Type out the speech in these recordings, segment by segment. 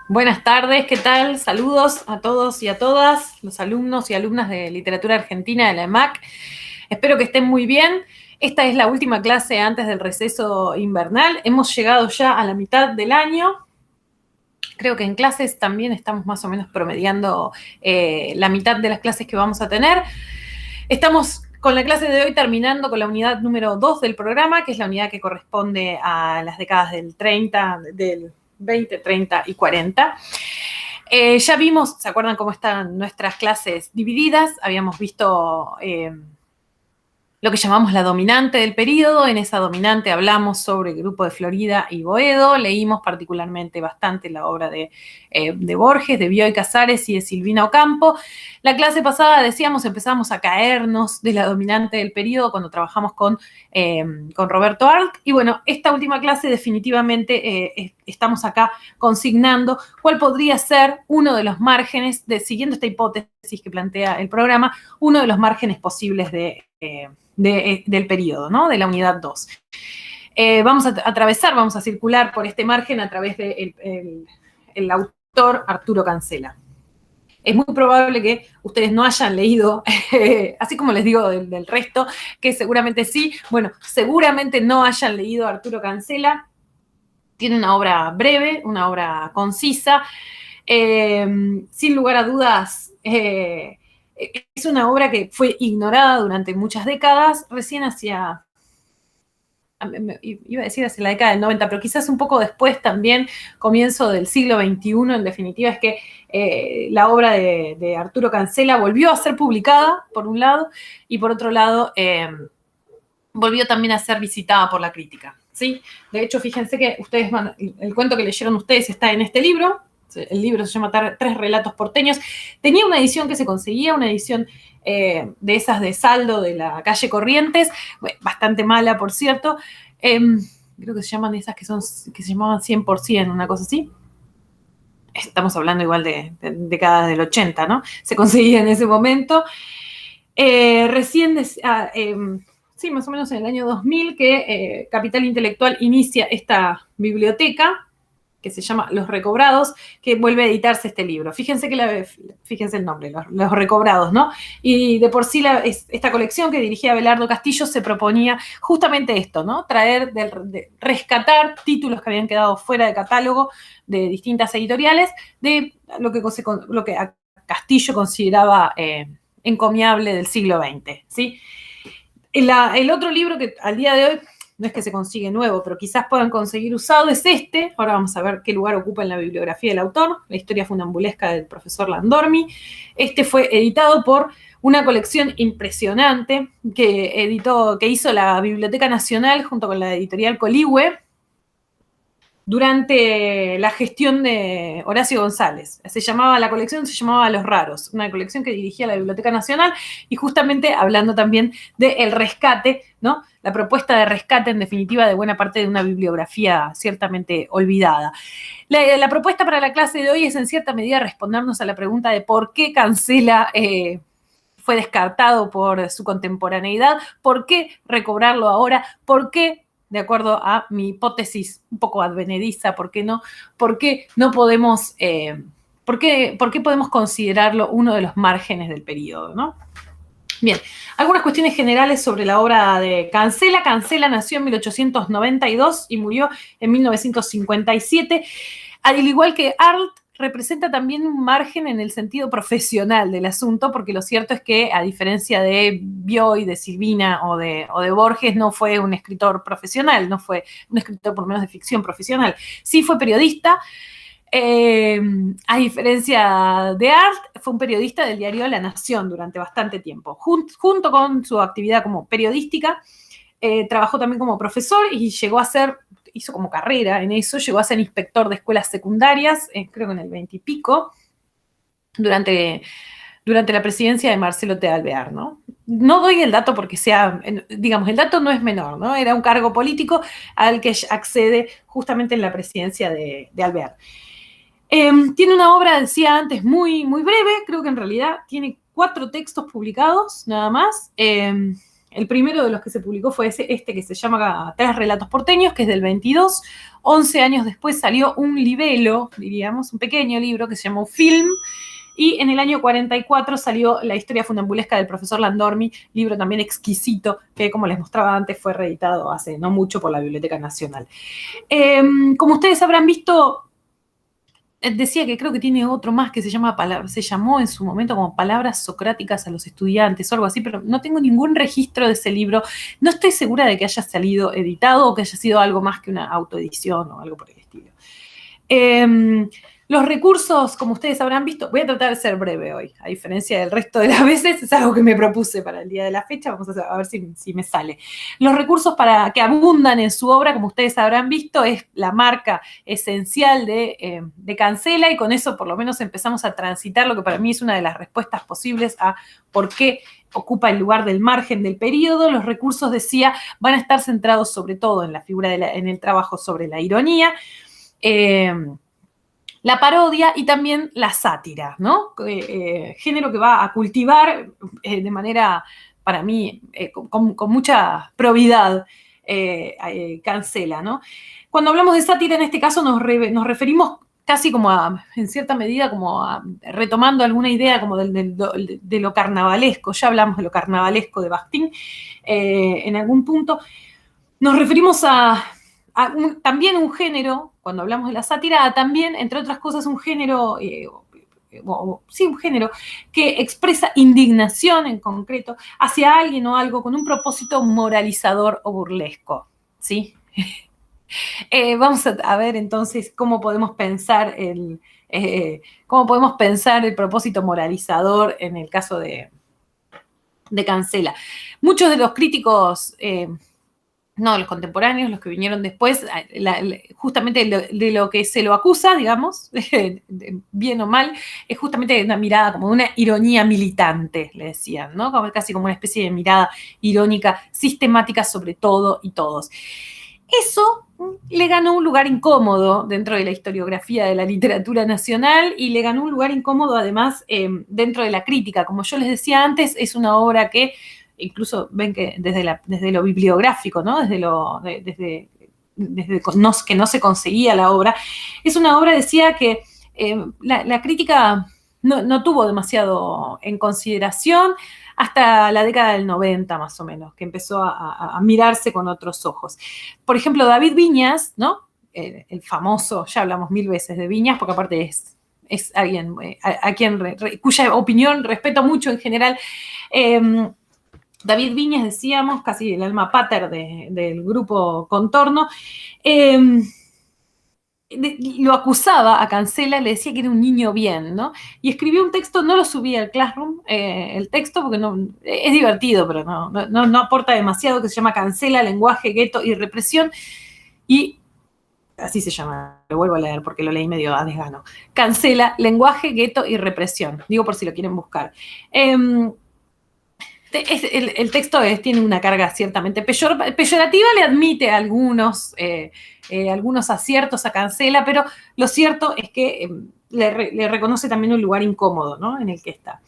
Buenas tardes, ¿qué tal? Saludos a todos y a todas los alumnos y alumnas de Literatura Argentina de la EMAC. Espero que estén muy bien. Esta es la última clase antes del receso invernal. Hemos llegado ya a la mitad del año. Creo que en clases también estamos más o menos promediando la mitad de las clases que vamos a tener. Estamos con la clase de hoy terminando con la unidad número 2 del programa, que es la unidad que corresponde a las décadas del 30, del 20, 30 y 40. Ya vimos, ¿se acuerdan cómo están nuestras clases divididas? Habíamos visto lo que llamamos la dominante del periodo. En esa dominante hablamos sobre el grupo de Florida y Boedo. Leímos particularmente bastante la obra de Borges, de Bioy Casares y de Silvina Ocampo. La clase pasada, decíamos, empezamos a caernos de la dominante del periodo cuando trabajamos con Roberto Arlt. Y bueno, esta última clase definitivamente estamos acá consignando cuál podría ser uno de los márgenes, siguiendo esta hipótesis que plantea el programa, uno de los márgenes posibles del periodo, ¿no? De la unidad 2. Vamos a atravesar, vamos a circular por este margen a través del el autor Arturo Cancela. Es muy probable que ustedes no hayan leído, así como les digo del resto, que seguramente sí. Bueno, seguramente no hayan leído a Arturo Cancela. Tiene una obra breve, una obra concisa. Sin lugar a dudas, es una obra que fue ignorada durante muchas décadas. Recién iba a decir hacia la década del 90, pero quizás un poco después también, comienzo del siglo XXI, en definitiva, es que la obra de Arturo Cancela volvió a ser publicada, por un lado, y por otro lado, volvió también a ser visitada por la crítica, ¿sí? De hecho, fíjense que ustedes el cuento que leyeron ustedes está en este libro. El libro se llama Tres relatos porteños. Tenía una edición que se conseguía, una edición de esas de saldo de la calle Corrientes, bastante mala, por cierto. Creo que se llaman esas que se llamaban 100%, una cosa así. Estamos hablando igual de décadas del 80, ¿no? Se conseguía en ese momento. Recién, sí, más o menos en el año 2000, que Capital Intelectual inicia esta biblioteca que se llama Los Recobrados, que vuelve a editarse este libro. Fíjense el nombre, los Recobrados, ¿no? Y de por sí esta colección que dirigía Abelardo Castillo se proponía justamente esto, ¿no? Rescatar títulos que habían quedado fuera de catálogo de distintas editoriales, de lo que Castillo consideraba encomiable del siglo XX, ¿sí? El otro libro que al día de hoy no es que se consigue nuevo, pero quizás puedan conseguir usado, es este. Ahora vamos a ver qué lugar ocupa en la bibliografía del autor, La historia funambulesca del profesor Landormi. Este fue editado por una colección impresionante que hizo la Biblioteca Nacional junto con la editorial Coligüe durante la gestión de Horacio González. La colección se llamaba Los Raros, una colección que dirigía la Biblioteca Nacional, y justamente hablando también del rescate, ¿no? La propuesta de rescate, en definitiva, de buena parte de una bibliografía ciertamente olvidada. La propuesta para la clase de hoy es, en cierta medida, respondernos a la pregunta de por qué Cancela fue descartado por su contemporaneidad, por qué recobrarlo ahora, por qué, de acuerdo a mi hipótesis un poco advenediza, ¿por qué no podemos, por qué podemos considerarlo uno de los márgenes del periodo, ¿no? Bien, algunas cuestiones generales sobre la obra de Cancela. Cancela nació en 1892 y murió en 1957. Al igual que Arlt, representa también un margen en el sentido profesional del asunto, porque lo cierto es que, a diferencia de Bioy, de Silvina o de Borges, no fue un escritor profesional, no fue un escritor por lo menos de ficción profesional. Sí fue periodista. A diferencia de Arlt, fue un periodista del diario La Nación durante bastante tiempo. Junto con su actividad como periodística, trabajó también como profesor y hizo como carrera en eso, llegó a ser inspector de escuelas secundarias, creo que en el 20 y pico, durante la presidencia de Marcelo T. Alvear, ¿no? No doy el dato porque digamos, el dato no es menor, ¿no? Era un cargo político al que accede justamente en la presidencia de Alvear. Tiene una obra, decía antes, muy, muy breve. Creo que en realidad tiene 4 textos publicados, nada más. El primero de los que se publicó fue este que se llama Tres relatos porteños, que es del 22. 11 años después salió un libelo, diríamos, un pequeño libro que se llamó Film, y en el año 44 salió La historia funambulesca del profesor Landormi, libro también exquisito, que como les mostraba antes fue reeditado hace no mucho por la Biblioteca Nacional. Como ustedes habrán visto, decía que creo que tiene otro más que se llamó en su momento como Palabras Socráticas a los estudiantes o algo así, pero no tengo ningún registro de ese libro. No estoy segura de que haya salido editado o que haya sido algo más que una autoedición o algo por el estilo. Los recursos, como ustedes habrán visto, voy a tratar de ser breve hoy, a diferencia del resto de las veces, es algo que me propuse para el día de la fecha, vamos a ver si me sale. Los recursos que abundan en su obra, como ustedes habrán visto, es la marca esencial de Cancela, y con eso por lo menos empezamos a transitar lo que para mí es una de las respuestas posibles a por qué ocupa el lugar del margen del periodo. Los recursos, decía, van a estar centrados sobre todo en la figura en el trabajo sobre la ironía, la parodia y también la sátira, ¿no? Género que va a cultivar de manera, para mí, con mucha probidad Cancela, ¿no? Cuando hablamos de sátira, en este caso nos referimos casi como en cierta medida, retomando alguna idea como de lo carnavalesco. Ya hablamos de lo carnavalesco de Bakhtin en algún punto. Nos referimos también un género, cuando hablamos de la sátira, también, entre otras cosas, un género, un género que expresa indignación en concreto hacia alguien o algo con un propósito moralizador o burlesco, ¿sí? Vamos a ver entonces cómo podemos pensar el propósito moralizador en el caso de Cancela. Muchos de los críticos... no, los contemporáneos, los que vinieron después, justamente de lo que se lo acusa, digamos, bien o mal, es justamente una mirada como una ironía militante, le decían, ¿no? Casi como una especie de mirada irónica, sistemática sobre todo y todos. Eso le ganó un lugar incómodo dentro de la historiografía de la literatura nacional y le ganó un lugar incómodo además dentro de la crítica. Como yo les decía antes, es una obra que incluso ven que desde lo bibliográfico, ¿no? Desde que no se conseguía la obra, es una obra, decía, que la crítica no tuvo demasiado en consideración hasta la década del 90, más o menos, que empezó a mirarse con otros ojos. Por ejemplo, David Viñas, ¿no? El famoso, ya hablamos 1000 veces de Viñas, porque aparte es alguien cuya opinión respeto mucho en general. David Viñas, decíamos, casi el alma pater del grupo Contorno, lo acusaba a Cancela, le decía que era un niño bien, ¿no? Y escribió un texto, no lo subí al Classroom, el texto, porque es divertido, pero no aporta demasiado, que se llama Cancela, lenguaje, gueto y represión, y así se llama, lo vuelvo a leer porque lo leí medio a desgano. Cancela, lenguaje, gueto y represión, digo por si lo quieren buscar. El texto tiene una carga ciertamente peyorativa, le admite algunos aciertos a Cancela, pero lo cierto es que le reconoce también un lugar incómodo, ¿no? En el que está.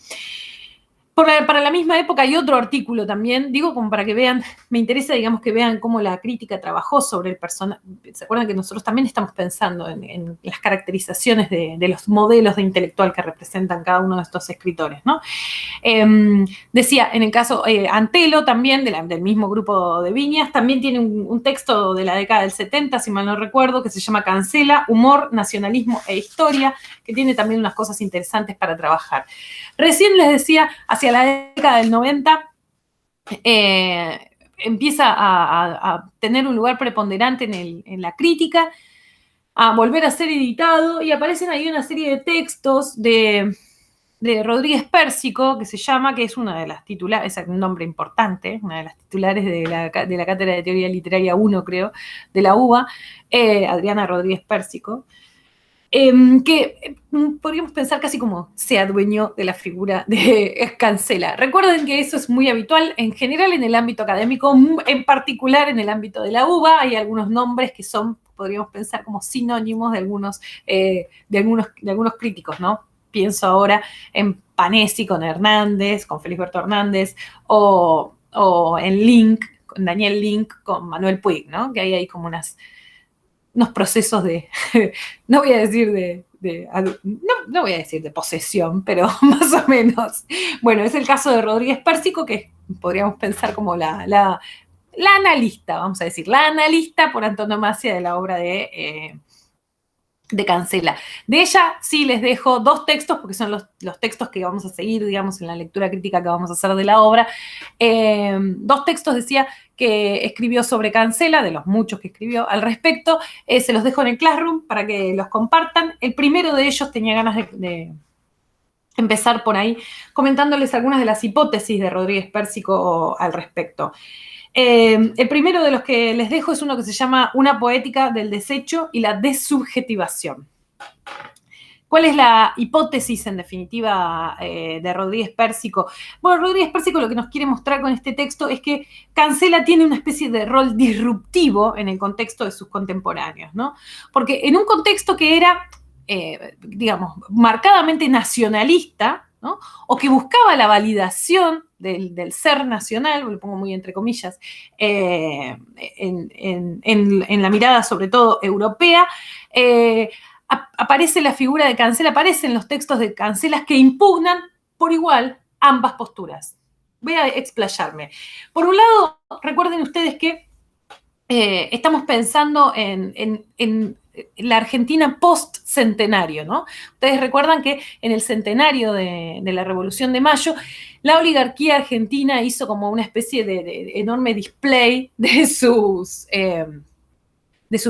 Para la misma época hay otro artículo también, digo como para que vean, me interesa, digamos, que vean cómo la crítica trabajó sobre el personaje. ¿Se acuerdan que nosotros también estamos pensando en las caracterizaciones de los modelos de intelectual que representan cada uno de estos escritores, ¿no? Decía, en el caso, Antelo también, del mismo grupo de Viñas, también tiene un texto de la década del 70, si mal no recuerdo, que se llama Cancela, humor, nacionalismo e historia, que tiene también unas cosas interesantes para trabajar. Recién les decía, hacia la década del 90, empieza a tener un lugar preponderante en la crítica, a volver a ser editado, y aparecen ahí una serie de textos de Rodríguez Pérsico, que se llama, que es una de las titulares, es un nombre importante, una de las titulares de la Cátedra de Teoría Literaria 1, creo, de la UBA, Adriana Rodríguez Pérsico, que podríamos pensar casi como se adueñó de la figura de Cancela. Recuerden que eso es muy habitual en general en el ámbito académico, en particular en el ámbito de la UBA. Hay algunos nombres que podríamos pensar como sinónimos de algunos críticos, ¿no? Pienso ahora en Panesi con Hernández, con Felisberto Hernández, o o en Link, con Daniel Link, con Manuel Puig, ¿no? Que ahí hay como unos procesos de, no voy a decir no voy a decir de posesión, pero más o menos. Bueno, es el caso de Rodríguez Pérsico, que podríamos pensar como la analista, vamos a decir, la analista por antonomasia de la obra de Cancela. De ella sí les dejo dos textos, porque son los textos que vamos a seguir, digamos, en la lectura crítica que vamos a hacer de la obra. Dos textos, decía, que escribió sobre Cancela, de los muchos que escribió al respecto. Se los dejo en el Classroom para que los compartan. El primero de ellos tenía ganas de empezar por ahí, comentándoles algunas de las hipótesis de Rodríguez Pérsico al respecto. El primero de los que les dejo es uno que se llama Una poética del desecho y la desubjetivación. ¿Cuál es la hipótesis, en definitiva, de Rodríguez Pérsico? Bueno, Rodríguez Pérsico lo que nos quiere mostrar con este texto es que Cancela tiene una especie de rol disruptivo en el contexto de sus contemporáneos, ¿no? Porque en un contexto que era, digamos, marcadamente nacionalista, ¿no? O que buscaba la validación del ser nacional, lo pongo muy entre comillas, en la mirada sobre todo europea, aparece la figura de Cancela, aparecen los textos de Cancela que impugnan por igual ambas posturas. Voy a explayarme. Por un lado, recuerden ustedes que estamos pensando en la Argentina post-centenario, ¿no? Ustedes recuerdan que en el centenario de la Revolución de Mayo, la oligarquía argentina hizo como una especie de enorme display de sus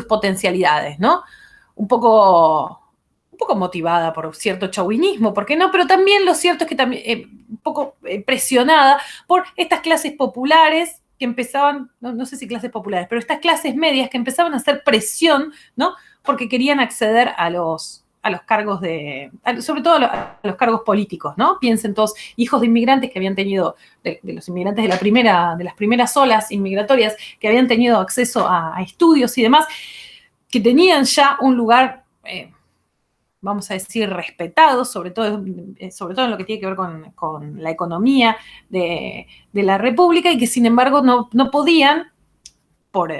potencialidades, ¿no? Un poco motivada por cierto chauvinismo, ¿por qué no? Pero también lo cierto es que también un poco presionada por estas clases populares que empezaban, no sé si clases populares, pero estas clases medias que empezaban a hacer presión, ¿no? Porque querían acceder a los cargos sobre todo a los cargos políticos, ¿no? Piensen todos hijos de inmigrantes que habían tenido, de los inmigrantes de las primeras olas inmigratorias, que habían tenido acceso a estudios y demás, que tenían ya un lugar, vamos a decir, respetado, sobre todo en lo que tiene que ver con la economía de la República, y que sin embargo no podían, por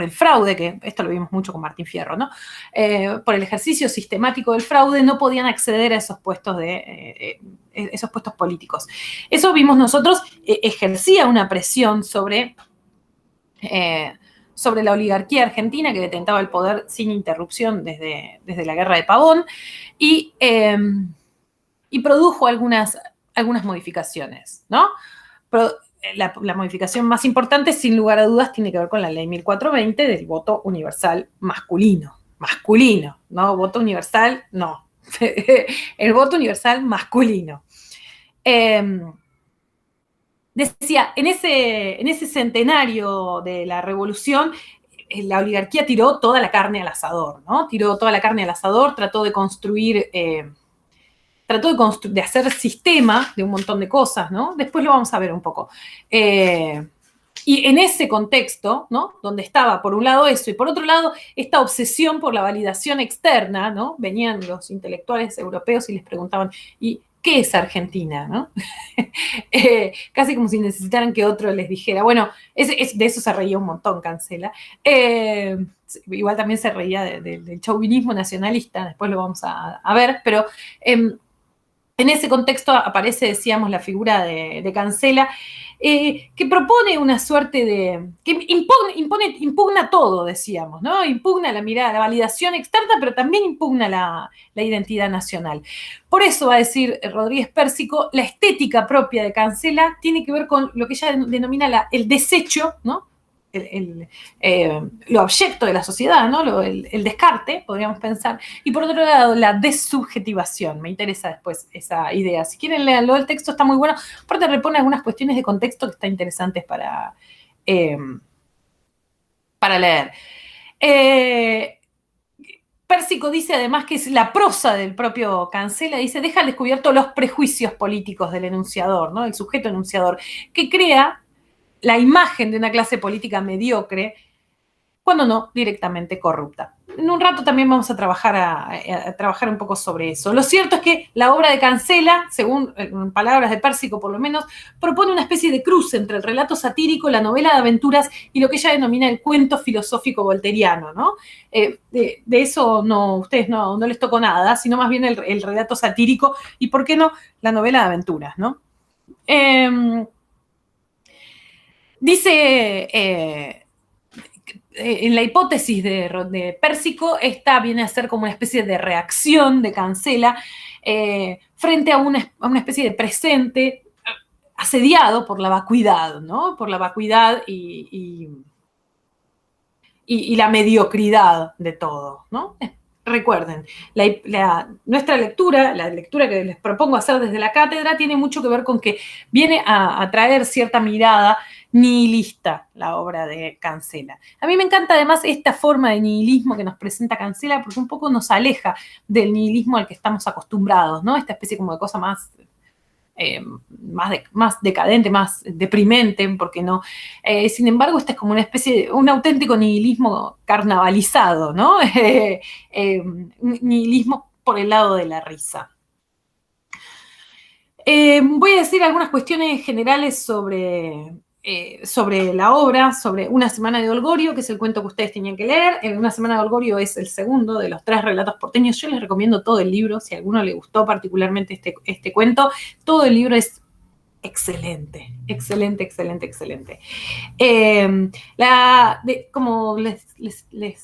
el fraude, que esto lo vimos mucho con Martín Fierro, ¿no? Por el ejercicio sistemático del fraude, no podían acceder a esos puestos políticos. Eso vimos nosotros, ejercía una presión sobre la oligarquía argentina, que detentaba el poder sin interrupción desde la Guerra de Pavón, y produjo algunas modificaciones, ¿no? Pero la modificación más importante, sin lugar a dudas, tiene que ver con la ley 1420 del voto universal masculino, ¿no? Voto universal, no. El voto universal masculino. Decía, en ese centenario de la revolución, la oligarquía tiró toda la carne al asador, ¿no? Tiró toda la carne al asador, trató de construir, de hacer sistema de un montón de cosas, ¿no? Después lo vamos a ver un poco. Y en ese contexto, ¿no? Donde estaba, por un lado, eso, y por otro lado, esta obsesión por la validación externa, ¿no? Venían los intelectuales europeos y les preguntaban, ¿y qué es Argentina, no? Casi como si necesitaran que otro les dijera. Bueno, de eso se reía un montón Cancela. Igual también se reía del chauvinismo nacionalista, después lo vamos a ver, pero en ese contexto aparece, decíamos, la figura de Cancela, que propone una suerte que impugna todo, decíamos, ¿no? Impugna la mirada, la validación externa, pero también impugna la identidad nacional. Por eso va a decir Rodríguez Pérsico, la estética propia de Cancela tiene que ver con lo que ella denomina el desecho, ¿no? Lo abyecto de la sociedad, ¿no? El descarte, podríamos pensar, y por otro lado, la desubjetivación. Me interesa después esa idea. Si quieren leerlo, el texto está muy bueno. Aparte repone algunas cuestiones de contexto que están interesantes para leer. Pérsico dice además que es la prosa del propio Cancela, dice, deja al descubierto los prejuicios políticos del enunciador, ¿no? El sujeto enunciador, que crea la imagen de una clase política mediocre, cuando no directamente corrupta. En un rato también vamos a trabajar un poco sobre eso. Lo cierto es que la obra de Cancela, según palabras de Pérsico por lo menos, propone una especie de cruce entre el relato satírico, la novela de aventuras y lo que ella denomina el cuento filosófico volteriano, ¿no? De eso ustedes no les tocó nada, sino más bien el relato satírico y, ¿por qué no?, la novela de aventuras, ¿no? Dice en la hipótesis de Pérsico, esta viene a ser como una especie de reacción de Cancela frente a una especie de presente asediado por la vacuidad, ¿no? Por la vacuidad y la mediocridad de todo, ¿no? Recuerden, nuestra lectura, la lectura que les propongo hacer desde la cátedra, tiene mucho que ver con que viene a traer cierta mirada nihilista la obra de Cancela. A mí me encanta además esta forma de nihilismo que nos presenta Cancela, porque un poco nos aleja del nihilismo al que estamos acostumbrados, ¿no? Esta especie como de cosa más decadente, más deprimente, porque no. Sin embargo, esta es como una especie de un auténtico nihilismo carnavalizado, ¿no? Nihilismo por el lado de la risa. Voy a decir algunas cuestiones generales sobre la obra, sobre Una semana de Holgorio, que es el cuento que ustedes tenían que leer. Una semana de Holgorio es el segundo de los 3 relatos porteños. Yo les recomiendo todo el libro, si a alguno le gustó particularmente este cuento. Todo el libro es excelente, excelente, excelente, excelente. Como les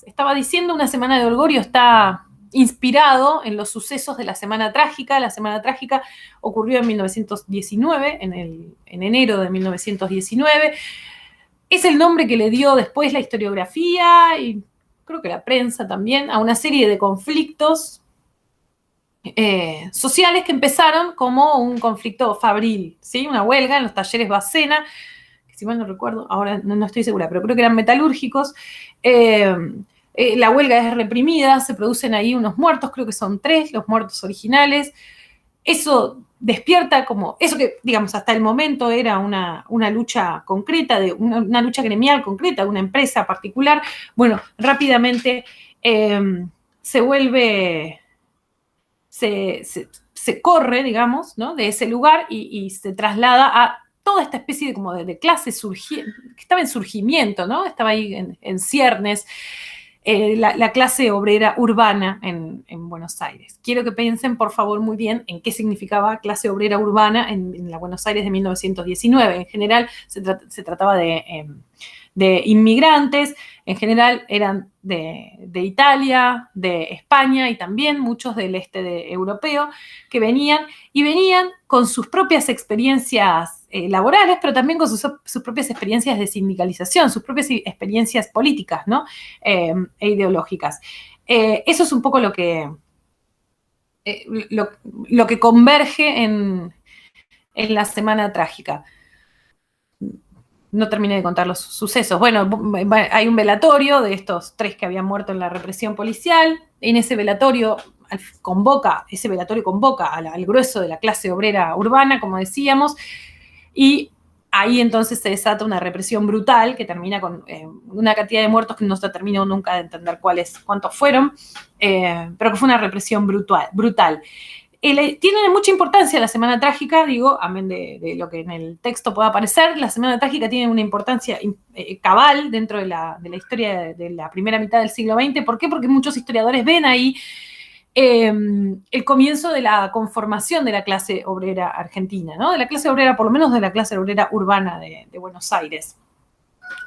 estaba diciendo, Una semana de Holgorio está inspirado en los sucesos de la Semana Trágica. La Semana Trágica ocurrió en 1919, en enero de 1919. Es el nombre que le dio después la historiografía y creo que la prensa también a una serie de conflictos sociales que empezaron como un conflicto fabril, ¿sí? Una huelga en los talleres Bacena, que si mal no recuerdo, ahora no estoy segura, pero creo que eran metalúrgicos. La huelga es reprimida, se producen ahí unos muertos, creo que son 3 los muertos originales. Eso despierta como, eso que, digamos, hasta el momento era una lucha concreta, una lucha gremial concreta de una empresa particular, bueno, rápidamente se vuelve, se corre, digamos, ¿no?, de ese lugar y se traslada a toda esta especie de clase que estaba en surgimiento, ¿no? Estaba ahí en ciernes. La clase obrera urbana en Buenos Aires. Quiero que piensen, por favor, muy bien en qué significaba clase obrera urbana en la Buenos Aires de 1919. En general, se trataba de inmigrantes, en general eran de Italia, de España y también muchos del este europeo que venían con sus propias experiencias laborales, pero también con sus propias experiencias de sindicalización, sus propias experiencias políticas, ¿no? E ideológicas. Eso es un poco lo que converge en la Semana Trágica. No terminé de contar los sucesos. Bueno, hay un velatorio de estos 3 que habían muerto en la represión policial. En ese velatorio convoca al grueso de la clase obrera urbana, como decíamos, y ahí entonces se desata una represión brutal que termina con una cantidad de muertos que no se terminó nunca de entender cuántos fueron, pero que fue una represión brutal. Tiene mucha importancia la Semana Trágica, digo, amén de lo que en el texto pueda aparecer. La Semana Trágica tiene una importancia cabal dentro de la historia de la primera mitad del siglo XX. ¿Por qué? Porque muchos historiadores ven ahí el comienzo de la conformación de la clase obrera argentina, ¿no? De la clase obrera, por lo menos de la clase obrera urbana de Buenos Aires.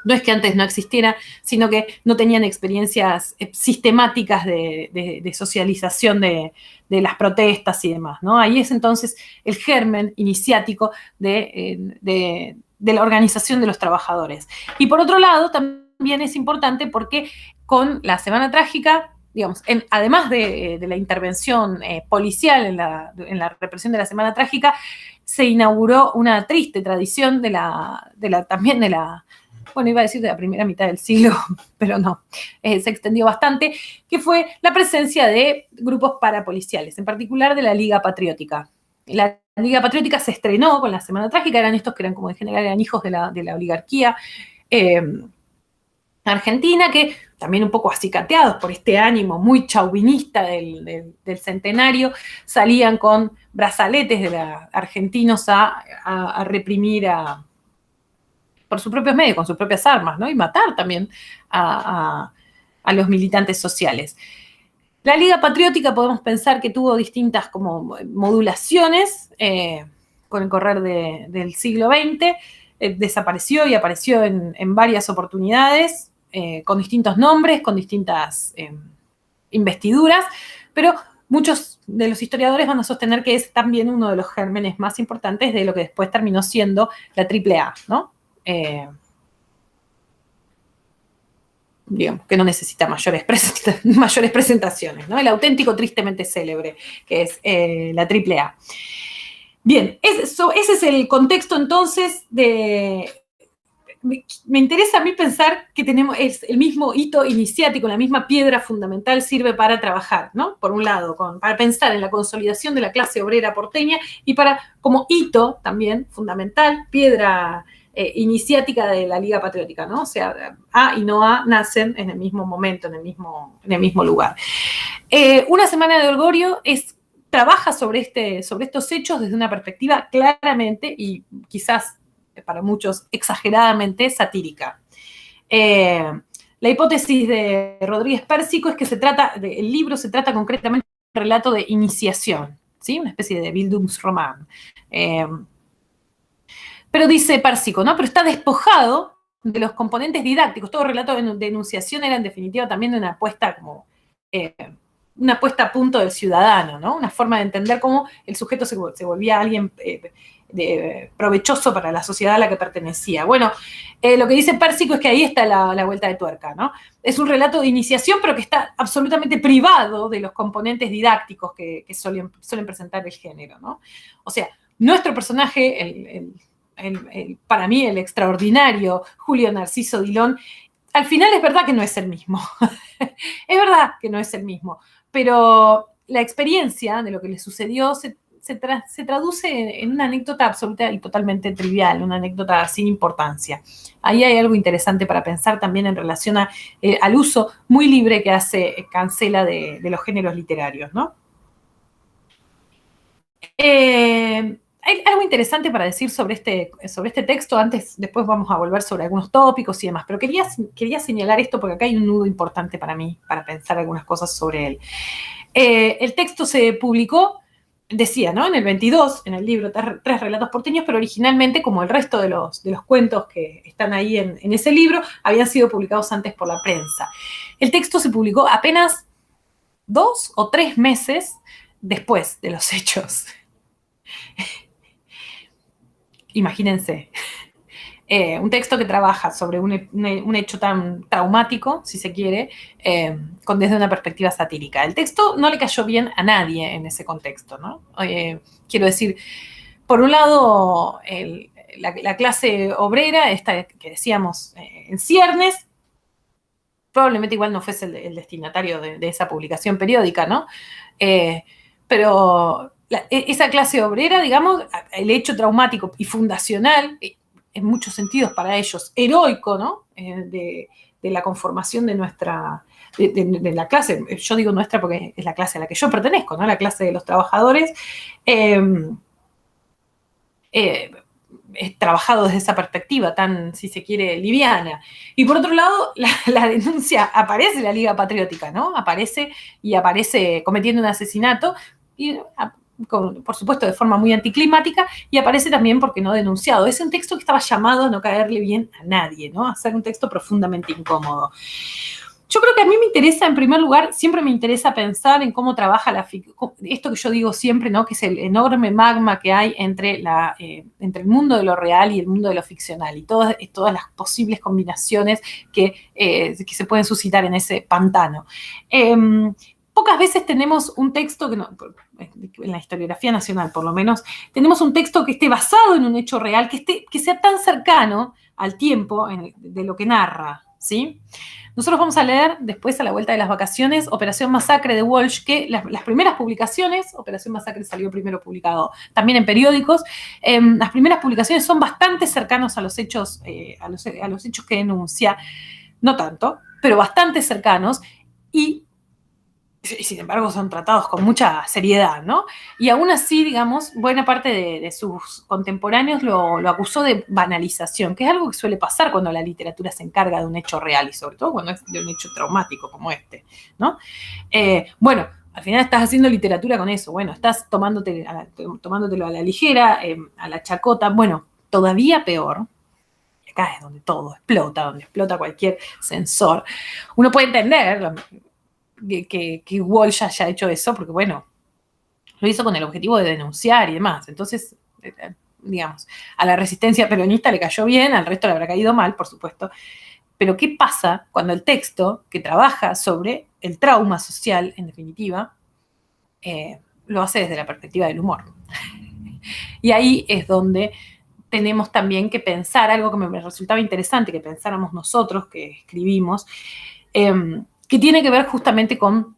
No es que antes no existiera, sino que no tenían experiencias sistemáticas de socialización de las protestas y demás, ¿no? Ahí es entonces el germen iniciático de la organización de los trabajadores. Y por otro lado, también es importante porque con la Semana Trágica, digamos, además de la intervención policial en la represión de la Semana Trágica, se inauguró una triste tradición también de la, bueno, iba a decir de la primera mitad del siglo, pero no, se extendió bastante, que fue la presencia de grupos parapoliciales, en particular de la Liga Patriótica. La Liga Patriótica se estrenó con la Semana Trágica, eran estos que eran como en general eran hijos de la oligarquía argentina, que también un poco acicateados por este ánimo muy chauvinista del centenario, salían con brazaletes argentinos a reprimir por sus propios medios, con sus propias armas, ¿no? Y matar también a los militantes sociales. La Liga Patriótica podemos pensar que tuvo distintas como modulaciones con el correr del siglo XX, desapareció y apareció en varias oportunidades, con distintos nombres, con distintas investiduras, pero muchos de los historiadores van a sostener que es también uno de los gérmenes más importantes de lo que después terminó siendo la AAA, ¿no? Digamos, que no necesita mayores presentaciones, ¿no? El auténtico tristemente célebre, que es la AAA. Bien, ese es el contexto entonces de... Me interesa a mí pensar que tenemos el mismo hito iniciático, la misma piedra fundamental sirve para trabajar, ¿no? Por un lado, para pensar en la consolidación de la clase obrera porteña y como hito también fundamental, piedra iniciática de la Liga Patriótica, ¿no? O sea, A y no A nacen en el mismo momento, en el mismo lugar. Una semana de Holgorio trabaja sobre estos hechos desde una perspectiva claramente y quizás para muchos exageradamente satírica. La hipótesis de Rodríguez Pérsico es que el libro se trata concretamente de un relato de iniciación, ¿sí? Una especie de Bildungsroman. Pero dice Pérsico, ¿no? Pero está despojado de los componentes didácticos. Todo relato de enunciación era en definitiva también una apuesta a punto del ciudadano, ¿no? Una forma de entender cómo el sujeto se volvía alguien provechoso para la sociedad a la que pertenecía. Bueno, lo que dice Pérsico es que ahí está la vuelta de tuerca, ¿no? Es un relato de iniciación, pero que está absolutamente privado de los componentes didácticos que suelen presentar el género, ¿no? O sea, nuestro personaje, para mí el extraordinario Julio Narciso Dilón, al final es verdad que no es el mismo. Es verdad que no es el mismo, pero la experiencia de lo que le sucedió se traduce en una anécdota absoluta y totalmente trivial, una anécdota sin importancia. Ahí hay algo interesante para pensar también en relación al uso muy libre que hace Cancela de los géneros literarios, ¿no? Hay algo interesante para decir sobre este texto. Después vamos a volver sobre algunos tópicos y demás, pero quería señalar esto porque acá hay un nudo importante para mí, para pensar algunas cosas sobre él. El texto se publicó, decía, ¿no? En el 22, en el libro Tres relatos porteños, pero originalmente, como el resto de los cuentos que están ahí en ese libro, habían sido publicados antes por la prensa. El texto se publicó apenas 2 o 3 meses después de los hechos. Imagínense. Un texto que trabaja sobre un hecho tan traumático, si se quiere, desde una perspectiva satírica. El texto no le cayó bien a nadie en ese contexto, ¿no? Quiero decir, por un lado, la clase obrera, esta que decíamos en ciernes, probablemente igual no fuese el destinatario de esa publicación periódica, ¿no? Pero esa clase obrera, digamos, el hecho traumático y fundacional, en muchos sentidos para ellos, heroico, ¿no? De la conformación de la clase, yo digo nuestra porque es la clase a la que yo pertenezco, ¿no? La clase de los trabajadores, es trabajado desde esa perspectiva tan, si se quiere, liviana. Y por otro lado, la denuncia, aparece la Liga Patriótica, ¿no? Aparece cometiendo un asesinato, y por supuesto de forma muy anticlimática, y aparece también porque no denunciado. Es un texto que estaba llamado a no caerle bien a nadie, ¿no? A ser un texto profundamente incómodo. Yo creo que a mí me interesa, en primer lugar, siempre me interesa pensar en cómo trabaja esto que yo digo siempre, ¿no? Que es el enorme magma que hay entre el mundo de lo real y el mundo de lo ficcional, y todas las posibles combinaciones que se pueden suscitar en ese pantano. Pocas veces tenemos un texto en la historiografía nacional por lo menos, tenemos un texto que esté basado en un hecho real, que sea tan cercano al tiempo de lo que narra, ¿sí? Nosotros vamos a leer después, a la vuelta de las vacaciones, Operación Masacre de Walsh, que las primeras publicaciones, Operación Masacre salió primero publicado también en periódicos, las primeras publicaciones son bastante cercanos a los hechos que denuncia, no tanto, pero bastante cercanos, y sin embargo son tratados con mucha seriedad, ¿no? Y aún así, digamos, buena parte de sus contemporáneos lo acusó de banalización, que es algo que suele pasar cuando la literatura se encarga de un hecho real y sobre todo cuando es de un hecho traumático como este, ¿no? Bueno, al final estás haciendo literatura con eso, bueno, estás tomándotelo a la ligera, a la chacota, bueno, todavía peor. Acá es donde todo explota, donde explota cualquier sensor. Uno puede entender que Walsh haya hecho eso, porque bueno, lo hizo con el objetivo de denunciar y demás. Entonces, digamos, a la resistencia peronista le cayó bien, al resto le habrá caído mal, por supuesto. Pero ¿qué pasa cuando el texto que trabaja sobre el trauma social, en definitiva, lo hace desde la perspectiva del humor? Y ahí es donde tenemos también que pensar algo que me resultaba interesante que pensáramos nosotros que escribimos, que tiene que ver justamente con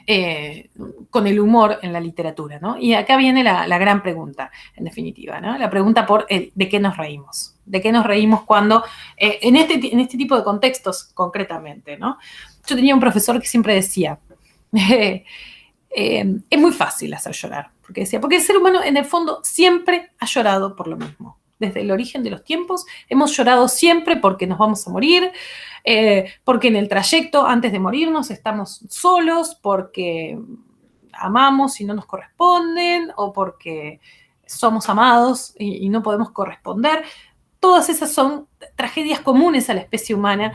el humor en la literatura, ¿no? Y acá viene la gran pregunta, en definitiva, ¿no? La pregunta por de qué nos reímos. ¿De qué nos reímos cuando, en este tipo de contextos concretamente, ¿no? Yo tenía un profesor que siempre decía, es muy fácil hacer llorar, porque decía, porque el ser humano en el fondo siempre ha llorado por lo mismo. Desde el origen de los tiempos hemos llorado siempre porque nos vamos a morir, porque en el trayecto antes de morirnos estamos solos, porque amamos y no nos corresponden, o porque somos amados y no podemos corresponder. Todas esas son tragedias comunes a la especie humana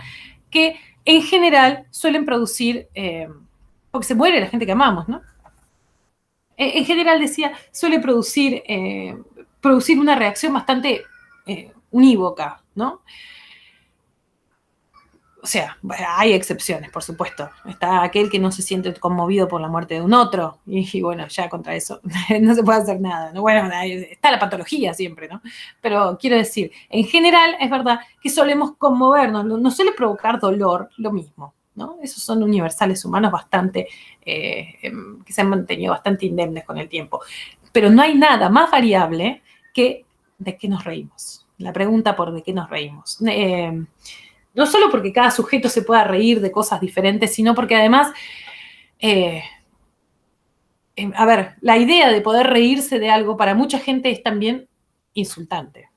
que en general suelen producir, porque se muere la gente que amamos, ¿no? En general, decía, suele producir una reacción bastante unívoca, ¿no? O sea, hay excepciones, por supuesto. Está aquel que no se siente conmovido por la muerte de un otro, y bueno, ya contra eso no se puede hacer nada, ¿no? Bueno, está la patología siempre, ¿no? Pero quiero decir, en general es verdad que solemos conmovernos, nos suele provocar dolor lo mismo, ¿no? Esos son universales humanos bastante, que se han mantenido bastante indemnes con el tiempo. Pero no hay nada más variable que de qué nos reímos. La pregunta por de qué nos reímos. No solo porque cada sujeto se pueda reír de cosas diferentes, sino porque además, a ver, la idea de poder reírse de algo para mucha gente es también insultante,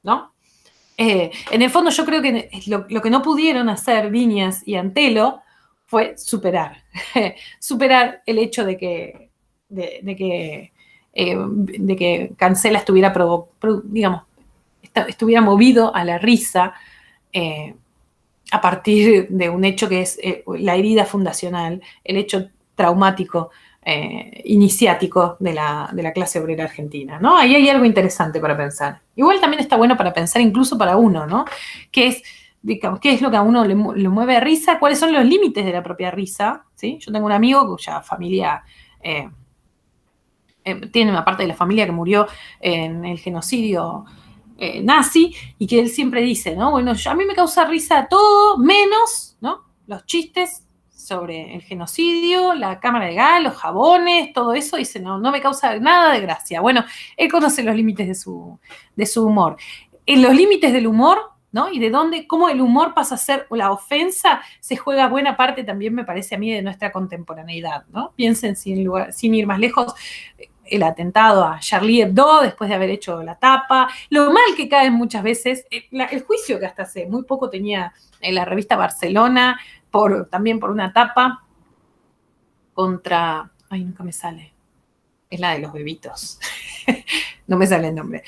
¿no? En el fondo yo creo que lo que no pudieron hacer Viñas y Antelo fue superar el hecho de que Cancela estuviera, digamos, estuviera movido a la risa, a partir de un hecho que es la herida fundacional, el hecho traumático iniciático de la clase obrera argentina, ¿no? Ahí hay algo interesante para pensar. Igual también está bueno para pensar incluso para uno, ¿no? ¿Qué es lo que a uno le mueve a risa? ¿Cuáles son los límites de la propia risa? ¿Sí? Yo tengo un amigo cuya familia tiene una parte de la familia que murió en el genocidio nazi, y que él siempre dice, ¿no? Bueno, a mí me causa risa todo, menos, ¿no? Los chistes sobre el genocidio, la cámara de gas, los jabones, todo eso, dice, no me causa nada de gracia. Bueno, él conoce los límites de su humor. En los límites del humor, ¿no? Y de cómo el humor pasa a ser la ofensa, se juega buena parte también, me parece a mí, de nuestra contemporaneidad, ¿no? Piensen, sin ir más lejos, el atentado a Charlie Hebdo después de haber hecho la tapa, lo mal que caen muchas veces, el juicio que hasta hace muy poco tenía en la revista Barcelona, también por una tapa contra, ay, nunca me sale, es la de los bebitos, no me sale el nombre.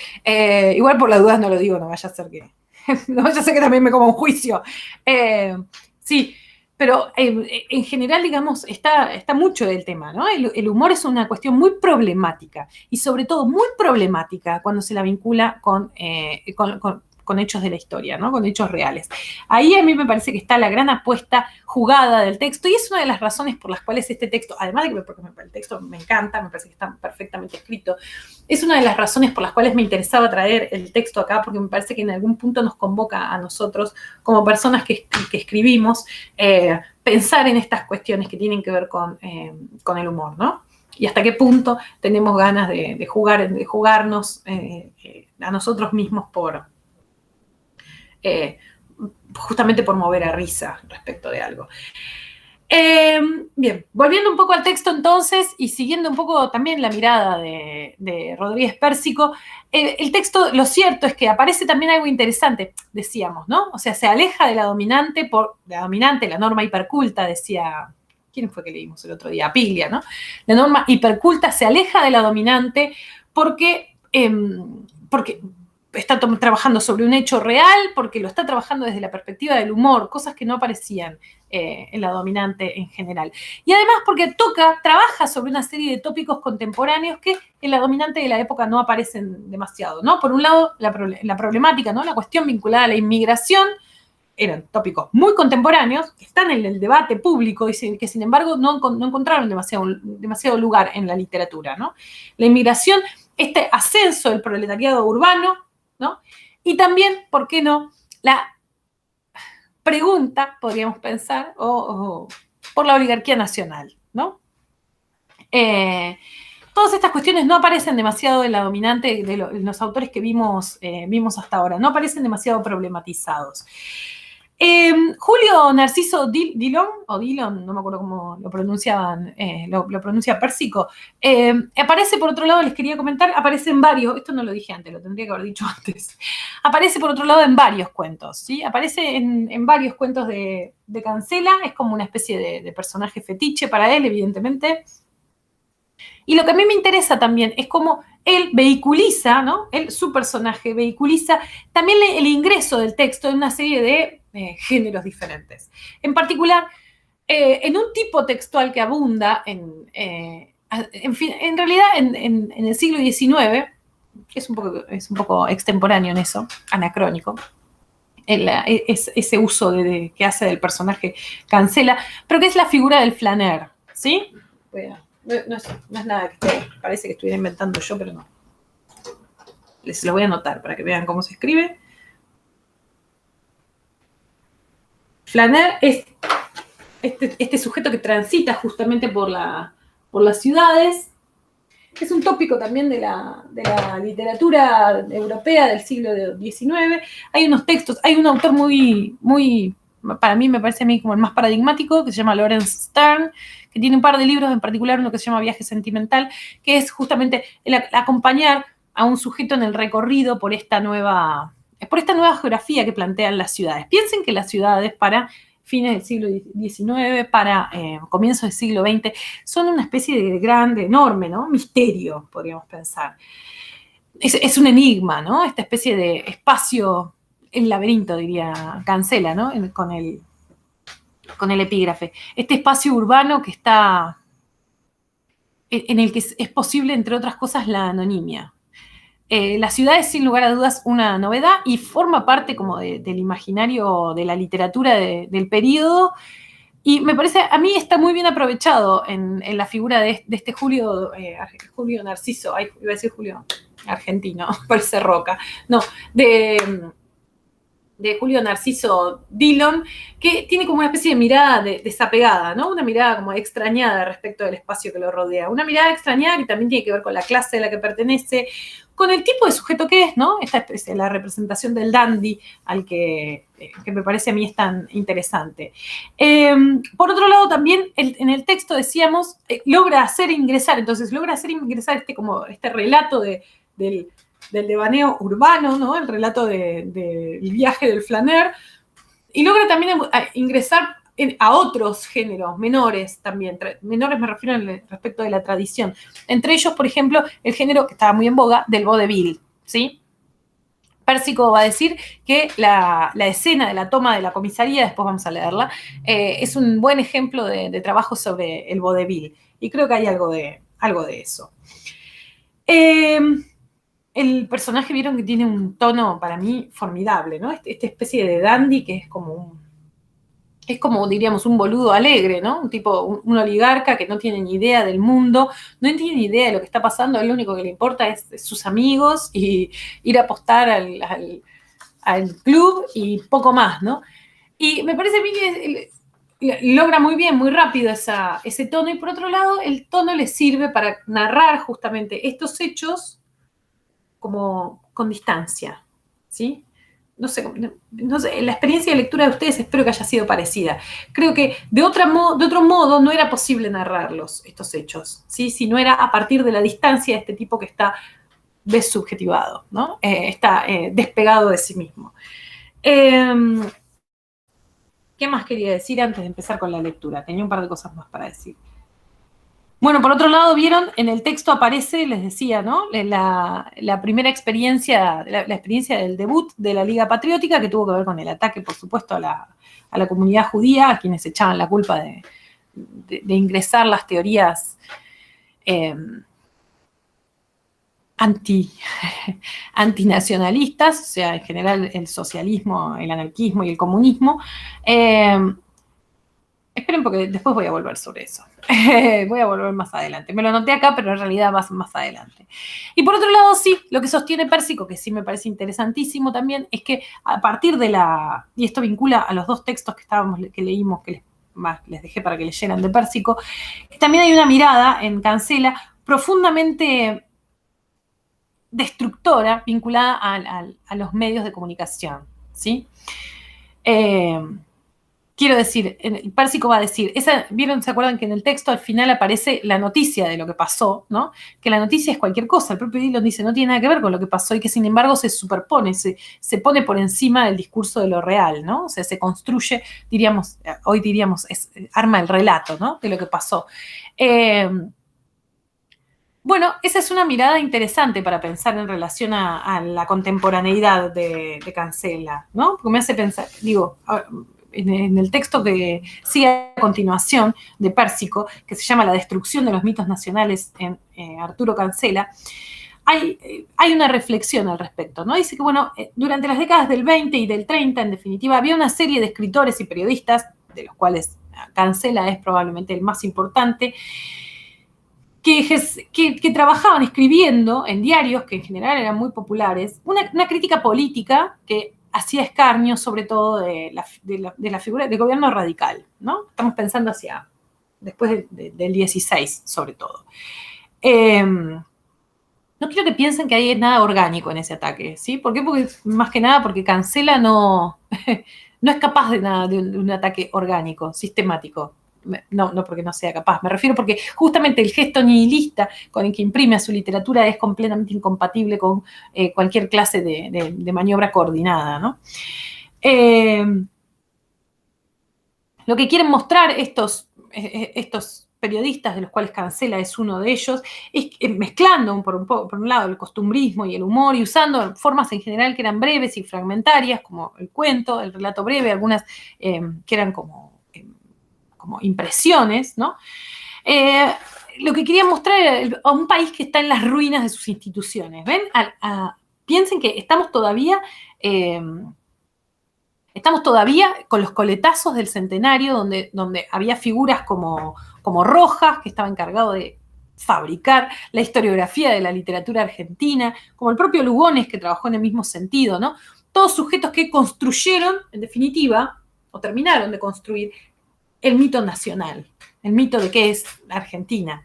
Igual por las dudas no lo digo, no vaya a ser que también me coma un juicio. Sí, pero en general, digamos, está mucho del tema, ¿no? El humor es una cuestión muy problemática, y sobre todo muy problemática cuando se la vincula con hechos de la historia, ¿no? Con hechos reales. Ahí a mí me parece que está la gran apuesta jugada del texto, y es una de las razones por las cuales este texto, además de que porque el texto me encanta, me parece que está perfectamente escrito, es una de las razones por las cuales me interesaba traer el texto acá, porque me parece que en algún punto nos convoca a nosotros, como personas que escribimos, pensar en estas cuestiones que tienen que ver con el humor, ¿no? Y hasta qué punto tenemos ganas de jugarnos a nosotros mismos justamente por mover a risa respecto de algo. Bien, volviendo un poco al texto entonces y siguiendo un poco también la mirada de Rodríguez Pérsico, el texto, lo cierto es que aparece también algo interesante, decíamos, ¿no? O sea, se aleja de la dominante, la norma hiperculta, decía, ¿quién fue que leímos el otro día? Piglia, ¿no? La norma hiperculta se aleja de la dominante porque está trabajando sobre un hecho real, porque lo está trabajando desde la perspectiva del humor, cosas que no aparecían en la dominante en general. Y además porque trabaja sobre una serie de tópicos contemporáneos que en la dominante de la época no aparecen demasiado, ¿no? Por un lado, la problemática, ¿no? La cuestión vinculada a la inmigración, eran tópicos muy contemporáneos, que están en el debate público y que sin embargo no encontraron demasiado lugar en la literatura, ¿no? La inmigración, este ascenso del proletariado urbano, ¿no? Y también, ¿por qué no?, la pregunta, podríamos pensar, por la oligarquía nacional, ¿no? Todas estas cuestiones no aparecen demasiado en la dominante de los autores que vimos hasta ahora, no aparecen demasiado problematizados. Julio Narciso Dillon, o Dillon, no me acuerdo cómo lo pronunciaban, lo pronuncia Pérsico, aparece, por otro lado, les quería comentar, aparece en varios, esto no lo dije antes, lo tendría que haber dicho antes, aparece, por otro lado, en varios cuentos, ¿sí? Aparece en varios cuentos de Cancela, es como una especie de personaje fetiche para él, evidentemente. Y lo que a mí me interesa también es cómo él vehiculiza, ¿no? Su personaje vehiculiza también el ingreso del texto en una serie de géneros diferentes. En particular, en un tipo textual que abunda en realidad en el siglo XIX, es un poco extemporáneo en eso, anacrónico, ese uso que hace del personaje Cancela, pero que es la figura del flaner, ¿sí? No es nada que parece que estuviera inventando yo, pero no. Les lo voy a anotar para que vean cómo se escribe. Flaner es este sujeto que transita justamente por las ciudades. Es un tópico también de la literatura europea del siglo XIX. Hay unos textos, hay un autor muy, para mí me parece a mí como el más paradigmático, que se llama Lawrence Stern, que tiene un par de libros, en particular uno que se llama Viaje Sentimental, que es justamente el acompañar a un sujeto en el recorrido por esta nueva geografía que plantean las ciudades. Piensen que las ciudades para fines del siglo XIX, para comienzos del siglo XX, son una especie de grande, enorme, ¿no? Misterio, podríamos pensar. Es un enigma, ¿no? Esta especie de espacio, el laberinto, diría Cancela, ¿no? Con el epígrafe. Este espacio urbano que está, en el que es posible, entre otras cosas, la anonimia. La ciudad es sin lugar a dudas una novedad y forma parte como del imaginario de la literatura del periodo, y me parece, a mí está muy bien aprovechado en la figura de este Julio Narciso, iba a decir Julio argentino, parece Roca, no, de Julio Narciso Dillon, que tiene como una especie de mirada desapegada, ¿no? Una mirada como extrañada respecto del espacio que lo rodea. Una mirada extrañada que también tiene que ver con la clase a la que pertenece, con el tipo de sujeto que es, ¿no? Esta es la representación del dandy al que me parece a mí es tan interesante. Por otro lado, también en el texto decíamos, logra hacer ingresar este relato del devaneo urbano, ¿no? El relato del viaje del flaner, y logra también ingresar a otros géneros menores también. Menores me refiero respecto de la tradición. Entre ellos, por ejemplo, el género que estaba muy en boga del vodevil, ¿sí? Pérsico va a decir que la escena de la toma de la comisaría, después vamos a leerla, es un buen ejemplo de trabajo sobre el vodevil. Y creo que hay algo de eso. El personaje, vieron que tiene un tono para mí formidable, ¿no? Esta especie de dandy que es como, diríamos, un boludo alegre, ¿no? Un tipo, un oligarca que no tiene ni idea del mundo, no tiene ni idea de lo que está pasando, a él lo único que le importa es sus amigos y ir a apostar al club y poco más, ¿no? Y me parece a mí que logra muy bien, muy rápido ese tono, y por otro lado, el tono le sirve para narrar justamente estos hechos como con distancia, ¿sí? no sé, la experiencia de lectura de ustedes espero que haya sido parecida. Creo que de otro modo no era posible narrarlos, estos hechos, ¿sí? Si no era a partir de la distancia de este tipo que está desubjetivado, ¿no? Está despegado de sí mismo. ¿Qué más quería decir antes de empezar con la lectura? Tenía un par de cosas más para decir. Bueno, por otro lado, vieron, en el texto aparece, les decía, ¿no? La primera experiencia, la experiencia del debut de la Liga Patriótica, que tuvo que ver con el ataque, por supuesto, a la comunidad judía, a quienes echaban la culpa de ingresar las teorías antinacionalistas, o sea, en general el socialismo, el anarquismo y el comunismo. Esperen porque después voy a volver sobre eso. Voy a volver más adelante. Me lo anoté acá, pero en realidad va más adelante. Y por otro lado, sí, lo que sostiene Pérsico, que sí me parece interesantísimo también, es que a partir de y esto vincula a los dos textos que leímos, que les dejé para que leyeran de Pérsico, también hay una mirada en Cancela profundamente destructora vinculada a los medios de comunicación, ¿sí? Quiero decir, el Pérsico va a decir, ¿vieron? ¿Se acuerdan que en el texto al final aparece la noticia de lo que pasó, ¿no? Que la noticia es cualquier cosa, el propio Dillon dice, no tiene nada que ver con lo que pasó y que sin embargo se superpone, se pone por encima del discurso de lo real, ¿no? O sea, se construye, hoy diríamos, arma el relato, ¿no? De lo que pasó. Bueno, esa es una mirada interesante para pensar en relación a la contemporaneidad de Cancela, ¿no? Porque me hace pensar, digo, en el texto que sigue a continuación de Pérsico, que se llama La destrucción de los mitos nacionales en Arturo Cancela, hay una reflexión al respecto, ¿no? Dice que, bueno, durante las décadas del 20 y del 30, en definitiva, había una serie de escritores y periodistas, de los cuales Cancela es probablemente el más importante, que trabajaban escribiendo en diarios, que en general eran muy populares, una crítica política que hacía escarnio sobre todo de la figura del gobierno radical, ¿no? Estamos pensando hacia después del 16, sobre todo. No quiero que piensen que hay nada orgánico en ese ataque, ¿sí? ¿Por qué? Porque, más que nada, porque Cancela no es capaz de nada de un ataque orgánico, sistemático. No porque no sea capaz, me refiero porque justamente el gesto nihilista con el que imprime a su literatura es completamente incompatible con cualquier clase de maniobra coordinada, ¿no? Lo que quieren mostrar estos periodistas, de los cuales Cancela es uno de ellos, es mezclando por un lado el costumbrismo y el humor y usando formas en general que eran breves y fragmentarias, como el cuento, el relato breve, algunas que eran como impresiones, ¿no? Lo que quería mostrar era a un país que está en las ruinas de sus instituciones. ¿Ven? Piensen que estamos todavía con los coletazos del centenario, donde había figuras como Rojas, que estaba encargado de fabricar la historiografía de la literatura argentina, como el propio Lugones, que trabajó en el mismo sentido, ¿no? Todos sujetos que construyeron, en definitiva, o terminaron de construir, el mito nacional, el mito de qué es Argentina.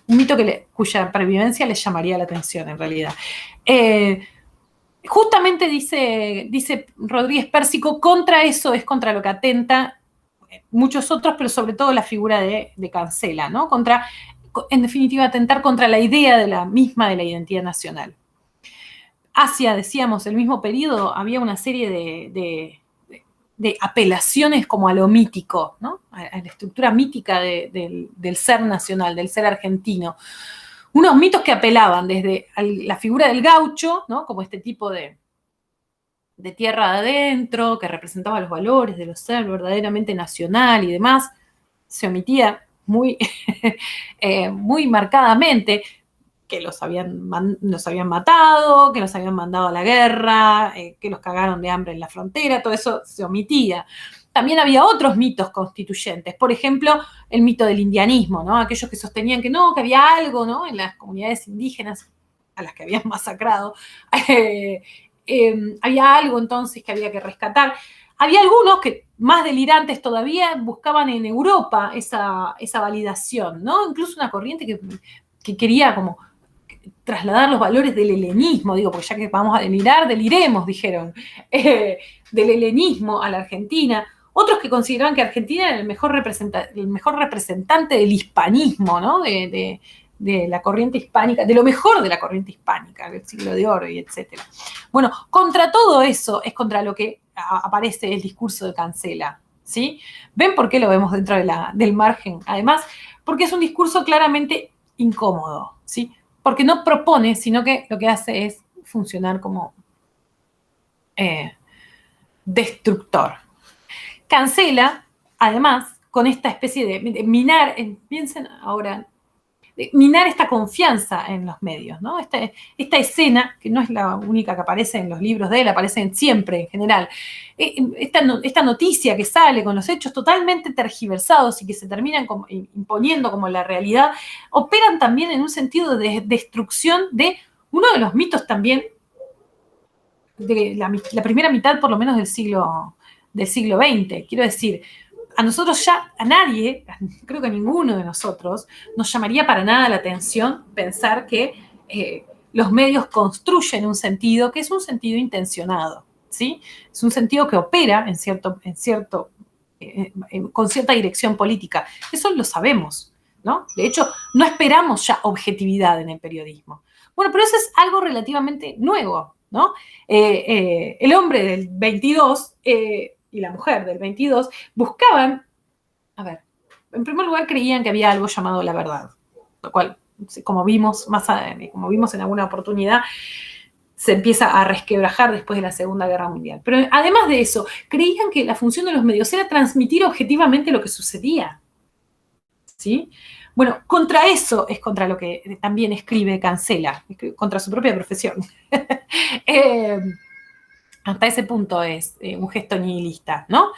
Un mito cuya previvencia les llamaría la atención, en realidad. Justamente dice Rodríguez Pérsico, contra eso es contra lo que atenta muchos otros, pero sobre todo la figura de Cancela, ¿no? En definitiva, atentar contra la idea de la identidad nacional. Hacia, decíamos, el mismo periodo había una serie de apelaciones como a lo mítico, ¿no? A la estructura mítica del ser nacional, del ser argentino. Unos mitos que apelaban desde la figura del gaucho, ¿no? Como este tipo de tierra adentro, que representaba los valores de lo ser verdaderamente nacional y demás, se omitía muy, muy marcadamente que los habían matado, que los habían mandado a la guerra, que los cagaron de hambre en la frontera, todo eso se omitía. También había otros mitos constituyentes, por ejemplo, el mito del indianismo, ¿no? Aquellos que sostenían que no, que había algo, ¿no? En las comunidades indígenas a las que habían masacrado, había algo entonces que había que rescatar. Había algunos que, más delirantes todavía, buscaban en Europa esa validación, ¿no? Incluso una corriente que quería como trasladar los valores del helenismo, digo, porque ya que vamos a delirar, deliremos, dijeron, del helenismo a la Argentina. Otros que consideraban que Argentina era el mejor representante del hispanismo, ¿no? De la corriente hispánica, de lo mejor de la corriente hispánica, del siglo de oro y etcétera. Bueno, contra todo eso es contra lo que aparece el discurso de Cancela, ¿sí? ¿Ven por qué lo vemos dentro del margen? Además, porque es un discurso claramente incómodo, ¿sí? Porque no propone, sino que lo que hace es funcionar como destructor. Cancela, además, con esta especie de minar, piensen ahora, de minar esta confianza en los medios, ¿no? Esta escena, que no es la única que aparece en los libros de él, aparecen siempre en general, esta noticia que sale con los hechos totalmente tergiversados y que se terminan imponiendo como la realidad, operan también en un sentido de destrucción de uno de los mitos también de la primera mitad, por lo menos, del siglo XX. Quiero decir, a nosotros ya, a nadie, creo que a ninguno de nosotros, nos llamaría para nada la atención pensar que los medios construyen un sentido que es un sentido intencionado, ¿sí? Es un sentido que opera con cierta dirección política. Eso lo sabemos, ¿no? De hecho, no esperamos ya objetividad en el periodismo. Bueno, pero eso es algo relativamente nuevo, ¿no? El hombre del 22 y la mujer del 22 buscaban, a ver, en primer lugar creían que había algo llamado la verdad, lo cual, como vimos en alguna oportunidad, se empieza a resquebrajar después de la Segunda Guerra Mundial. Pero además de eso, creían que la función de los medios era transmitir objetivamente lo que sucedía, ¿sí? Bueno, contra eso es contra lo que también escribe Cancela, contra su propia profesión. Hasta ese punto es un gesto nihilista, ¿no?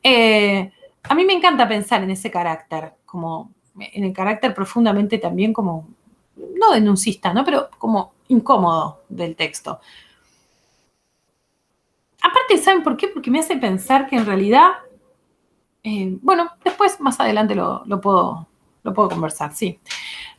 A mí me encanta pensar en ese carácter, como en el carácter profundamente también como, no denuncista, ¿no? Pero como incómodo del texto. Aparte, ¿saben por qué? Porque me hace pensar que en realidad, bueno, después más adelante lo puedo conversar, sí.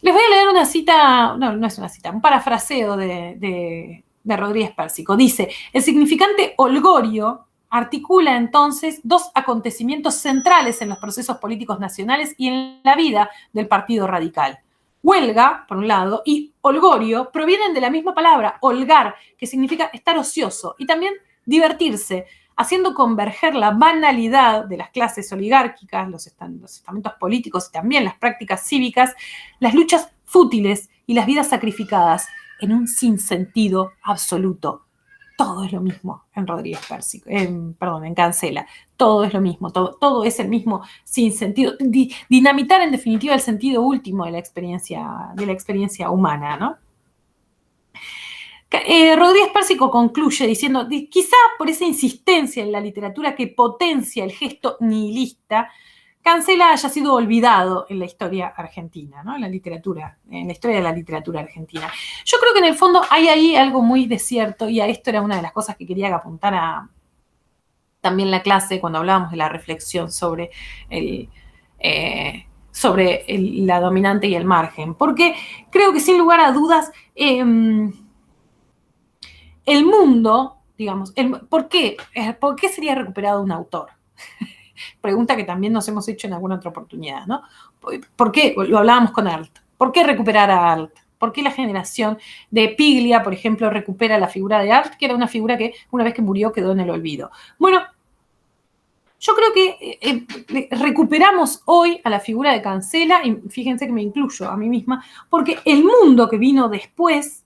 Les voy a leer una cita, no es una cita, un parafraseo de Rodríguez Pérsico. Dice, el significante holgorio articula entonces dos acontecimientos centrales en los procesos políticos nacionales y en la vida del Partido Radical. Huelga, por un lado, y holgorio provienen de la misma palabra, holgar, que significa estar ocioso, y también divertirse, haciendo converger la banalidad de las clases oligárquicas, los estamentos políticos y también las prácticas cívicas, las luchas fútiles y las vidas sacrificadas en un sinsentido absoluto. Todo es lo mismo en Rodríguez Pérsico, en Cancela. Todo es lo mismo, todo es el mismo sinsentido. Dinamitar en definitiva el sentido último de la experiencia humana, ¿no? Rodríguez Pérsico concluye diciendo, quizá por esa insistencia en la literatura que potencia el gesto nihilista, Cancela haya sido olvidado en la historia argentina, ¿no? En la historia de la literatura argentina. Yo creo que en el fondo hay ahí algo muy desierto, y a esto era una de las cosas que quería que apuntara también la clase cuando hablábamos de la reflexión sobre la dominante y el margen, porque creo que sin lugar a dudas el mundo, digamos, ¿por qué sería recuperado un autor? Pregunta que también nos hemos hecho en alguna otra oportunidad, ¿no? ¿Por qué? Lo hablábamos con Arlt. ¿Por qué recuperar a Arlt? ¿Por qué la generación de Piglia, por ejemplo, recupera la figura de Arlt, que era una figura que una vez que murió quedó en el olvido? Bueno, yo creo que recuperamos hoy a la figura de Cancela, y fíjense que me incluyo a mí misma, porque el mundo que vino después,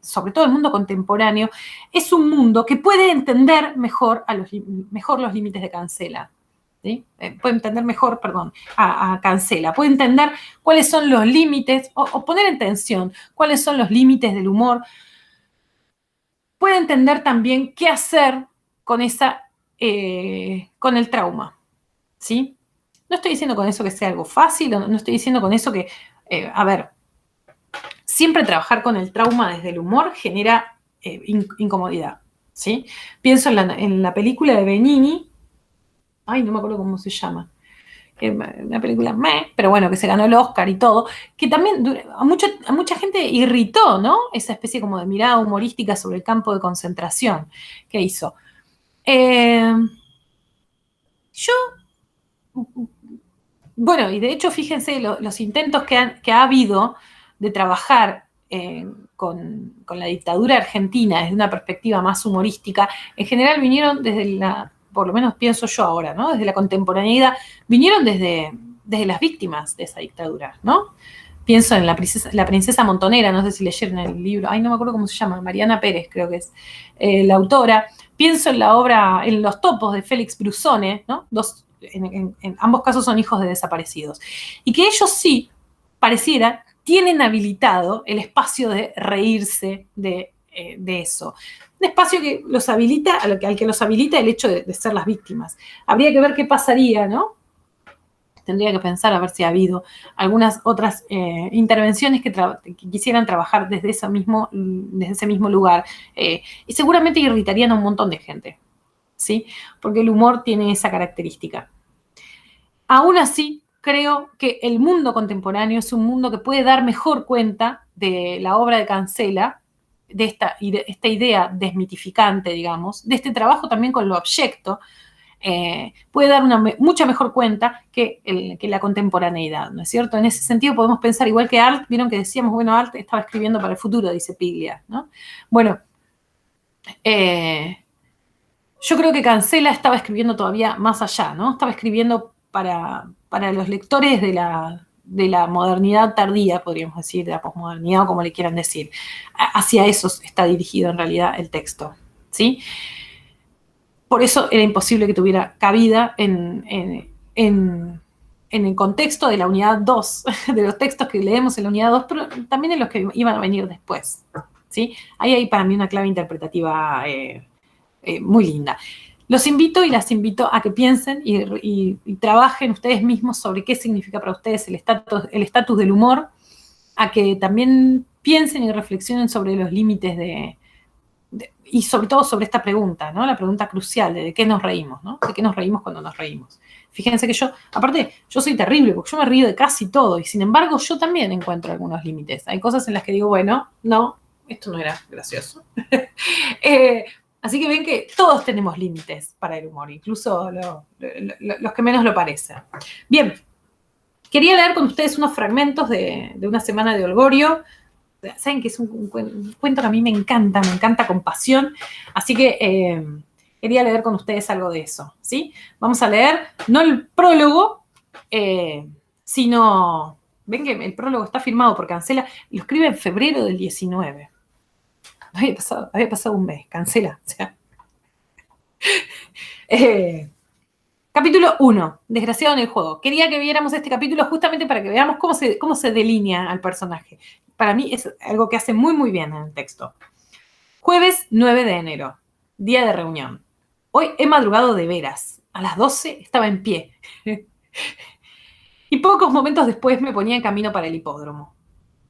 sobre todo el mundo contemporáneo, es un mundo que puede entender mejor los límites de Cancela. ¿Sí? Puede entender mejor, a Cancela, puede entender cuáles son los límites, o poner en tensión cuáles son los límites del humor, puede entender también qué hacer con el trauma, ¿sí? No estoy diciendo con eso que sea algo fácil, no estoy diciendo con eso que, siempre trabajar con el trauma desde el humor genera incomodidad, ¿sí? Pienso en la película de Benigni, no me acuerdo cómo se llama, una película pero bueno, que se ganó el Oscar y todo, que también a mucha gente irritó, ¿no? Esa especie como de mirada humorística sobre el campo de concentración que hizo. Yo, bueno, y de hecho, fíjense los intentos que ha habido de trabajar con la dictadura argentina desde una perspectiva más humorística, en general vinieron desde por lo menos pienso yo ahora, ¿no? Desde la contemporaneidad, vinieron desde las víctimas de esa dictadura, ¿no? Pienso en la princesa Montonera, no sé si leyeron el libro, ay, no me acuerdo cómo se llama, Mariana Pérez creo que es la autora. Pienso en la obra, en Los topos de Félix Brusone, ¿no? En ambos casos son hijos de desaparecidos. Y que ellos sí, pareciera, tienen habilitado el espacio de reírse de eso. Un espacio que los habilita, al que los habilita el hecho de ser las víctimas. Habría que ver qué pasaría, ¿no? Tendría que pensar a ver si ha habido algunas otras intervenciones que quisieran trabajar desde ese mismo lugar. Y seguramente irritarían a un montón de gente, ¿sí? Porque el humor tiene esa característica. Aún así, creo que el mundo contemporáneo es un mundo que puede dar mejor cuenta de la obra de Cancela, de esta idea desmitificante, digamos, de este trabajo también con lo abyecto, puede dar mucha mejor cuenta que la contemporaneidad, ¿no es cierto? En ese sentido podemos pensar, igual que Arlt, vieron que decíamos, bueno, Arlt estaba escribiendo para el futuro, dice Piglia, ¿no? Bueno, yo creo que Cancela estaba escribiendo todavía más allá, ¿no? Estaba escribiendo para los lectores de la modernidad tardía, podríamos decir, de la posmodernidad o como le quieran decir. Hacia eso está dirigido en realidad el texto, ¿sí? Por eso era imposible que tuviera cabida en el contexto de la unidad 2, de los textos que leemos en la unidad 2, pero también en los que iban a venir después, ¿sí? Ahí hay para mí una clave interpretativa muy linda. Los invito y las invito a que piensen y trabajen ustedes mismos sobre qué significa para ustedes el estatus del humor, a que también piensen y reflexionen sobre los límites y sobre todo sobre esta pregunta, ¿no? La pregunta crucial de qué nos reímos, ¿no? De qué nos reímos cuando nos reímos. Fíjense que yo soy terrible porque yo me río de casi todo y sin embargo yo también encuentro algunos límites. Hay cosas en las que digo, bueno, no, esto no era gracioso. Así que ven que todos tenemos límites para el humor, incluso los que menos lo parecen. Bien, quería leer con ustedes unos fragmentos de una semana de Holgorio. Saben que es un cuento que a mí me encanta con pasión, así que quería leer con ustedes algo de eso, ¿sí? Vamos a leer, no el prólogo, sino, ven que el prólogo está firmado por Cancela, lo escribe en febrero del 19. Había pasado un mes, Cancela, o sea. Capítulo 1, Desgraciado en el juego. Quería que viéramos este capítulo justamente para que veamos cómo se delinea al personaje. Para mí es algo que hace muy bien en el texto. Jueves 9 de enero, día de reunión. Hoy he madrugado de veras. A las 12 estaba en pie. Y pocos momentos después me ponía en camino para el hipódromo.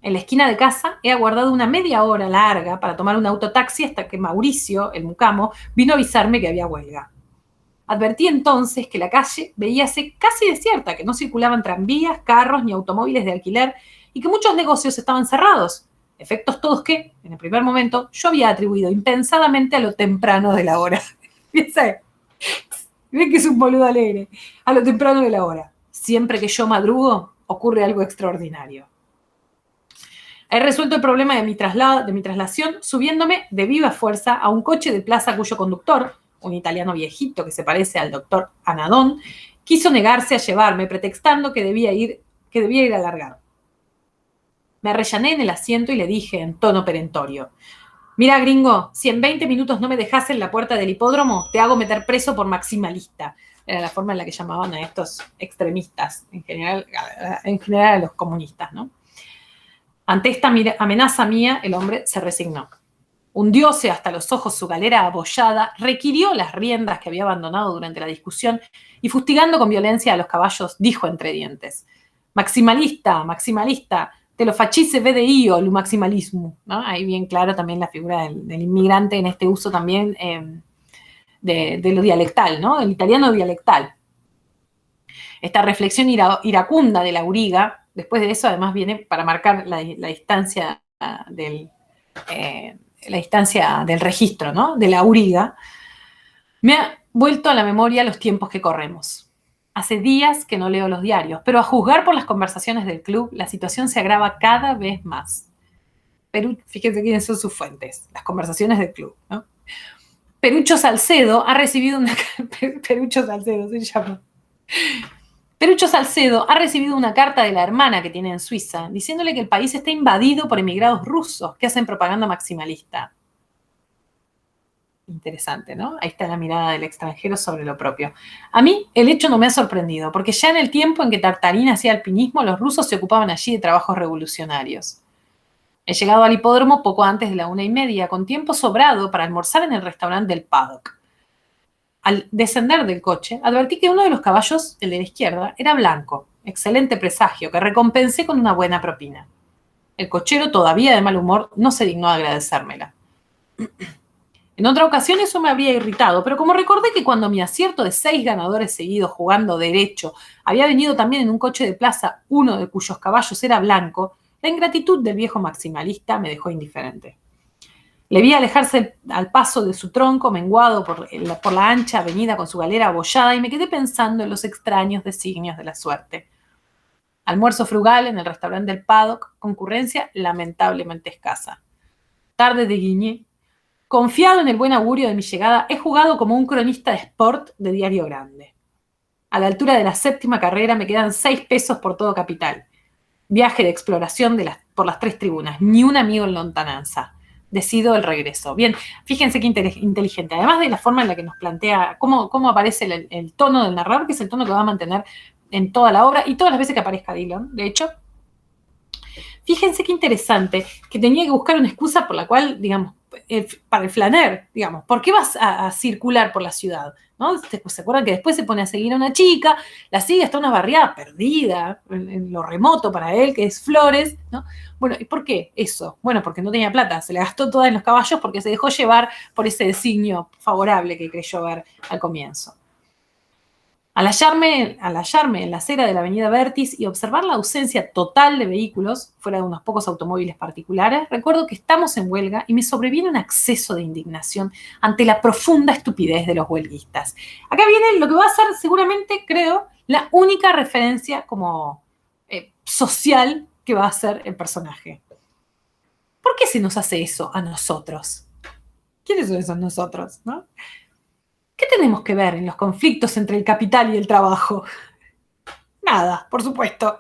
En la esquina de casa he aguardado una media hora larga para tomar un autotaxi hasta que Mauricio, el mucamo, vino a avisarme que había huelga. Advertí entonces que la calle veíase casi desierta, que no circulaban tranvías, carros ni automóviles de alquiler y que muchos negocios estaban cerrados. Efectos todos que, en el primer momento, yo había atribuido impensadamente a lo temprano de la hora. Fíjense, ven que es un boludo alegre. A lo temprano de la hora. Siempre que yo madrugo, ocurre algo extraordinario. He resuelto el problema de mi traslación subiéndome de viva fuerza a un coche de plaza cuyo conductor, un italiano viejito que se parece al doctor Anadón, quiso negarse a llevarme, pretextando que debía ir a largar. Me arrellané en el asiento y le dije en tono perentorio: «Mira, gringo, si en 20 minutos no me dejas en la puerta del hipódromo, te hago meter preso por maximalista». Era la forma en la que llamaban a estos extremistas, en general a los comunistas, ¿no? Ante esta amenaza mía, el hombre se resignó. Hundióse hasta los ojos su galera abollada, requirió las riendas que había abandonado durante la discusión y, fustigando con violencia a los caballos, dijo entre dientes: «Maximalista, maximalista, te lo facise ve de io, lo maximalismo», ¿no? Ahí bien claro también la figura del inmigrante en este uso también de lo dialectal, ¿no? El italiano dialectal. esta reflexión iracunda de la auriga. Después de eso, además, viene para marcar la distancia la distancia del registro, ¿no? De la auriga. Me ha vuelto a la memoria los tiempos que corremos. Hace días que no leo los diarios, pero a juzgar por las conversaciones del club, la situación se agrava cada vez más. Fíjense quiénes son sus fuentes, las conversaciones del club, ¿no? Perucho Salcedo ha recibido una... Perucho Salcedo se llama. Perucho Salcedo ha recibido una carta de la hermana que tiene en Suiza, diciéndole que el país está invadido por emigrados rusos que hacen propaganda maximalista. Interesante, ¿no? Ahí está la mirada del extranjero sobre lo propio. A mí el hecho no me ha sorprendido, porque ya en el tiempo en que Tartarín hacía alpinismo, los rusos se ocupaban allí de trabajos revolucionarios. He llegado al hipódromo poco antes de la 1:30, con tiempo sobrado para almorzar en el restaurante del Paddock. Al descender del coche, advertí que uno de los caballos, el de la izquierda, era blanco, excelente presagio, que recompensé con una buena propina. El cochero, todavía de mal humor, no se dignó a agradecérmela. En otra ocasión eso me habría irritado, pero como recordé que cuando mi acierto de 6 ganadores seguidos jugando derecho había venido también en un coche de plaza, uno de cuyos caballos era blanco, la ingratitud del viejo maximalista me dejó indiferente. Le vi alejarse al paso de su tronco menguado por la ancha avenida con su galera abollada y me quedé pensando en los extraños designios de la suerte. Almuerzo frugal en el restaurante del Paddock, concurrencia lamentablemente escasa. Tarde de guiñé. Confiado en el buen augurio de mi llegada, he jugado como un cronista de sport de diario grande. A la altura de la 7ª carrera me quedan 6 pesos por todo capital. Viaje de exploración por las 3 tribunas. Ni un amigo en lontananza. Decido el regreso. Bien, fíjense qué inteligente. Además de la forma en la que nos plantea cómo aparece el tono del narrador, que es el tono que va a mantener en toda la obra y todas las veces que aparezca Dillon. De hecho, fíjense qué interesante, que tenía que buscar una excusa por la cual, digamos, para el flaner, digamos, ¿por qué vas a circular por la ciudad? ¿No? ¿Se acuerdan que después se pone a seguir a una chica, la sigue hasta una barriada perdida, en lo remoto para él, que es Flores, ¿no? Bueno, ¿y por qué eso? Bueno, porque no tenía plata, se la gastó toda en los caballos porque se dejó llevar por ese designio favorable que creyó ver al comienzo. Al hallarme en la acera de la avenida Vertis y observar la ausencia total de vehículos, fuera de unos pocos automóviles particulares, recuerdo que estamos en huelga y me sobreviene un acceso de indignación ante la profunda estupidez de los huelguistas. Acá viene lo que va a ser seguramente, creo, la única referencia como social que va a hacer el personaje. ¿Por qué se nos hace eso a nosotros? ¿Quiénes son esos nosotros, no? ¿Qué tenemos que ver en los conflictos entre el capital y el trabajo? Nada, por supuesto.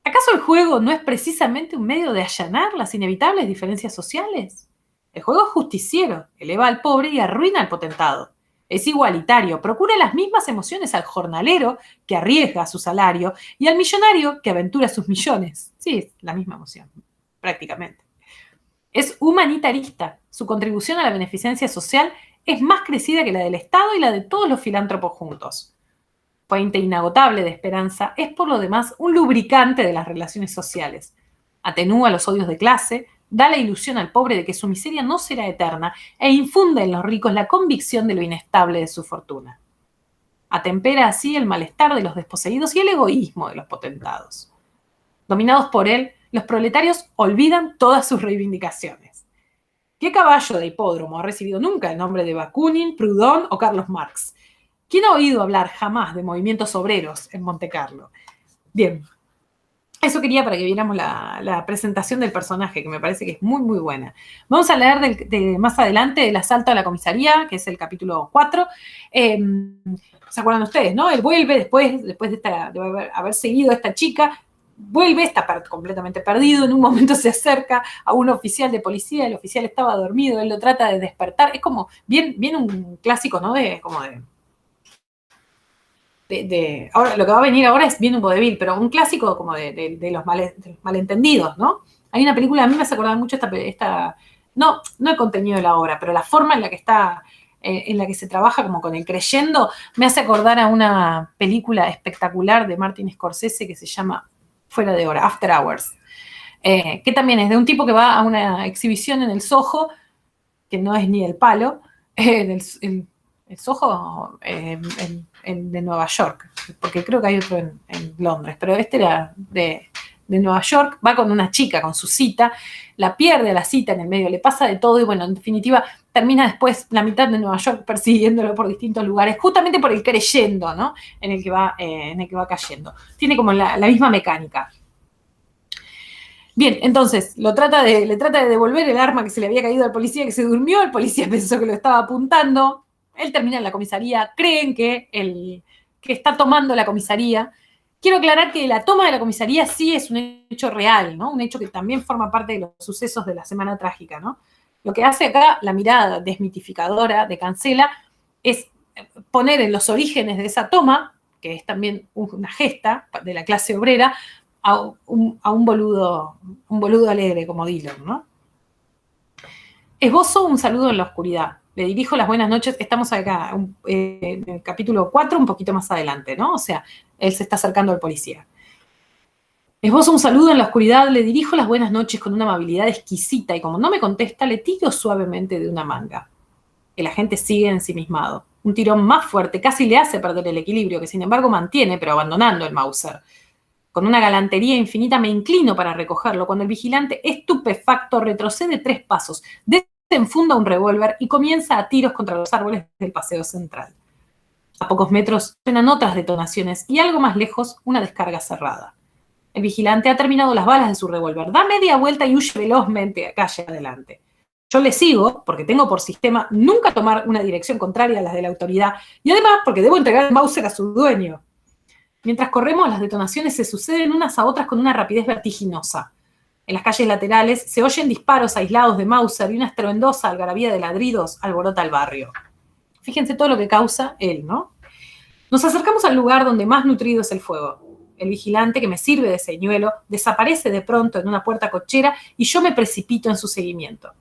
¿Acaso el juego no es precisamente un medio de allanar las inevitables diferencias sociales? El juego es justiciero, eleva al pobre y arruina al potentado. Es igualitario, procura las mismas emociones al jornalero que arriesga su salario y al millonario que aventura sus millones. Sí, es la misma emoción, prácticamente. Es humanitarista. Su contribución a la beneficencia social es más crecida que la del Estado y la de todos los filántropos juntos. Fuente inagotable de esperanza, es por lo demás un lubricante de las relaciones sociales. Atenúa los odios de clase, da la ilusión al pobre de que su miseria no será eterna e infunde en los ricos la convicción de lo inestable de su fortuna. Atempera así el malestar de los desposeídos y el egoísmo de los potentados. Dominados por él, los proletarios olvidan todas sus reivindicaciones. ¿Qué caballo de hipódromo ha recibido nunca el nombre de Bakunin, Proudhon o Carlos Marx? ¿Quién ha oído hablar jamás de movimientos obreros en Montecarlo? Bien, eso quería para que viéramos la presentación del personaje, que me parece que es muy, muy buena. Vamos a leer más adelante el asalto a la comisaría, que es el capítulo 4. ¿Se acuerdan ustedes, no? Él vuelve después de haber seguido a esta chica, vuelve, está completamente perdido, en un momento se acerca a un oficial de policía, el oficial estaba dormido, él lo trata de despertar, es como bien un clásico, ¿no? Ahora, lo que va a venir ahora es bien un vodevil, pero un clásico como de los malentendidos, ¿no? Hay una película, a mí me hace acordar mucho no el contenido de la obra, pero la forma en la que está, en la que se trabaja como con el creyendo, me hace acordar a una película espectacular de Martin Scorsese que se llama Fuera de Hora, After Hours, que también es de un tipo que va a una exhibición en el Soho, que no es ni el palo, Soho, el de Nueva York, porque creo que hay otro en Londres, pero este era de Nueva York, va con una chica, con su cita, la pierde a la cita en el medio, le pasa de todo y bueno, en definitiva termina después la mitad de Nueva York persiguiéndolo por distintos lugares, justamente por el creyendo, ¿no? En el que va cayendo. Tiene como la misma mecánica. Bien, entonces le trata de devolver el arma que se le había caído al policía, que se durmió, el policía pensó que lo estaba apuntando, él termina en la comisaría, creen que está tomando la comisaría. Quiero aclarar que la toma de la comisaría sí es un hecho real, ¿no? Un hecho que también forma parte de los sucesos de la Semana Trágica, ¿no? Lo que hace acá la mirada desmitificadora de Cancela es poner en los orígenes de esa toma, que es también una gesta de la clase obrera, a un boludo alegre como Dillon, ¿no? Esbozo un saludo en la oscuridad. Le dirijo las buenas noches. Estamos acá en el capítulo 4, un poquito más adelante, ¿no? O sea, él se está acercando al policía. Esbozo un saludo en la oscuridad, le dirijo las buenas noches con una amabilidad exquisita y como no me contesta, le tiro suavemente de una manga. El agente sigue ensimismado. Un tirón más fuerte casi le hace perder el equilibrio, que sin embargo mantiene, pero abandonando el Mauser. Con una galantería infinita me inclino para recogerlo, cuando el vigilante, estupefacto, retrocede 3 pasos, desenfunda un revólver y comienza a tiros contra los árboles del paseo central. A pocos metros suenan otras detonaciones y algo más lejos una descarga cerrada. El vigilante ha terminado las balas de su revólver, da media vuelta y huye velozmente a calle adelante. Yo le sigo porque tengo por sistema nunca tomar una dirección contraria a las de la autoridad y además porque debo entregar el Mauser a su dueño. Mientras corremos, las detonaciones se suceden unas a otras con una rapidez vertiginosa. En las calles laterales se oyen disparos aislados de Mauser y una estruendosa algarabía de ladridos alborota el barrio. Fíjense todo lo que causa él, ¿no? Nos acercamos al lugar donde más nutrido es el fuego. El vigilante, que me sirve de señuelo, desaparece de pronto en una puerta cochera y yo me precipito en su seguimiento.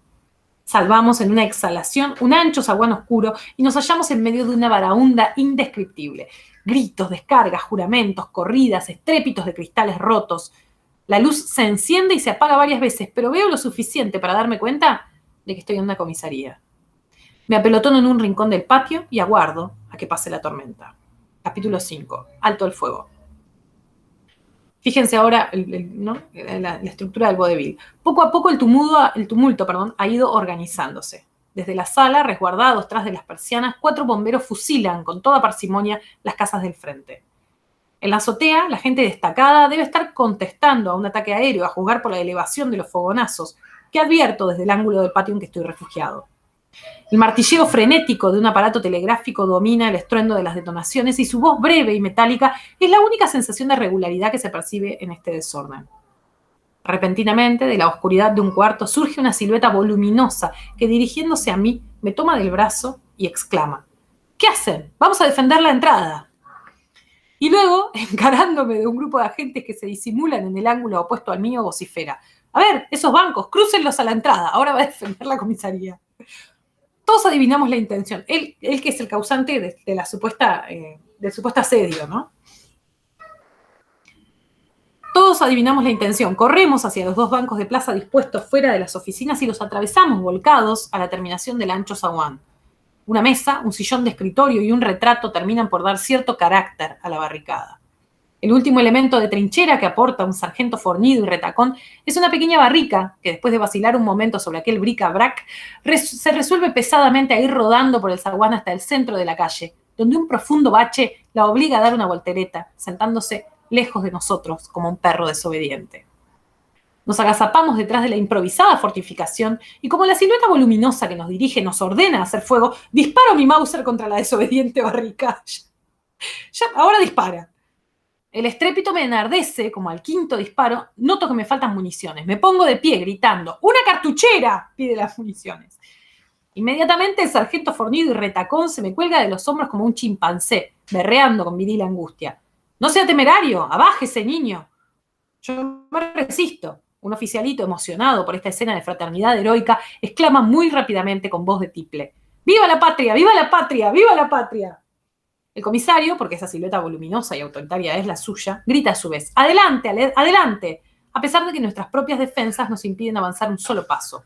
Salvamos en una exhalación un ancho zaguán oscuro y nos hallamos en medio de una baraúnda indescriptible. Gritos, descargas, juramentos, corridas, estrépitos de cristales rotos. La luz se enciende y se apaga varias veces, pero veo lo suficiente para darme cuenta de que estoy en una comisaría. Me apelotono en un rincón del patio y aguardo a que pase la tormenta. Capítulo 5. Alto el fuego. Fíjense ahora ¿no? la estructura del vodevil. Poco a poco el tumulto ha ido organizándose. Desde la sala, resguardados tras de las persianas, 4 bomberos fusilan con toda parsimonia las casas del frente. En la azotea, la gente destacada debe estar contestando a un ataque aéreo, a juzgar por la elevación de los fogonazos, que advierto desde el ángulo del patio en que estoy refugiado. El martilleo frenético de un aparato telegráfico domina el estruendo de las detonaciones y su voz breve y metálica es la única sensación de regularidad que se percibe en este desorden. Repentinamente, de la oscuridad de un cuarto, surge una silueta voluminosa que, dirigiéndose a mí, me toma del brazo y exclama: ¿Qué hacen? ¡Vamos a defender la entrada! Y luego, encarándome de un grupo de agentes que se disimulan en el ángulo opuesto al mío, vocifera: a ver, esos bancos, crúcenlos a la entrada, ahora va a defender la comisaría. Todos adivinamos la intención. Él que es el causante de la supuesta, del supuesto asedio, ¿no? Todos adivinamos la intención. Corremos hacia los 2 bancos de plaza dispuestos fuera de las oficinas y los atravesamos volcados a la terminación del ancho zaguán. Una mesa, un sillón de escritorio y un retrato terminan por dar cierto carácter a la barricada. El último elemento de trinchera que aporta un sargento fornido y retacón es una pequeña barrica que, después de vacilar un momento sobre aquel bric-a-brac, se resuelve pesadamente a ir rodando por el zaguán hasta el centro de la calle, donde un profundo bache la obliga a dar una voltereta, sentándose lejos de nosotros como un perro desobediente. Nos agazapamos detrás de la improvisada fortificación y, como la silueta voluminosa que nos dirige nos ordena hacer fuego, disparo mi Mauser contra la desobediente barrica. Ahora dispara. El estrépito me enardece, como al 5.º disparo, noto que me faltan municiones. Me pongo de pie gritando: ¡una cartuchera! Pide las municiones. Inmediatamente el sargento fornido y retacón se me cuelga de los hombros como un chimpancé, berreando con viril angustia: ¡no sea temerario! ¡Abájese, niño! Yo me resisto. Un oficialito, emocionado por esta escena de fraternidad heroica, exclama muy rápidamente con voz de tiple: ¡viva la patria! ¡Viva la patria! ¡Viva la patria! El comisario, porque esa silueta voluminosa y autoritaria es la suya, grita a su vez: ¡adelante, adelante!, a pesar de que nuestras propias defensas nos impiden avanzar un solo paso.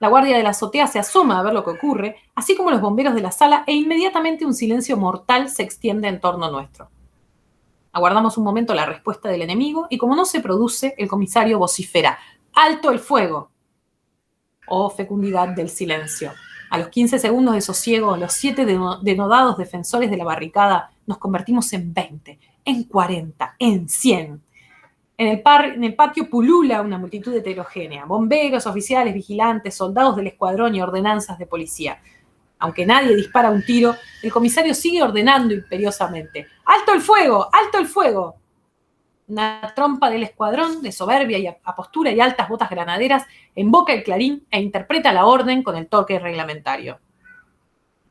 La guardia de la azotea se asoma a ver lo que ocurre, así como los bomberos de la sala, e inmediatamente un silencio mortal se extiende en torno nuestro. Aguardamos un momento la respuesta del enemigo y como no se produce, el comisario vocifera: ¡alto el fuego! Oh, fecundidad del silencio. A los 15 segundos de sosiego, los 7 denodados defensores de la barricada nos convertimos en 20, en 40, en 100. En el patio pulula una multitud heterogénea: bomberos, oficiales, vigilantes, soldados del escuadrón y ordenanzas de policía. Aunque nadie dispara un tiro, el comisario sigue ordenando imperiosamente: ¡alto el fuego! ¡Alto el fuego! Una trompa del escuadrón, de soberbia y apostura y altas botas granaderas, emboca el clarín e interpreta la orden con el toque reglamentario.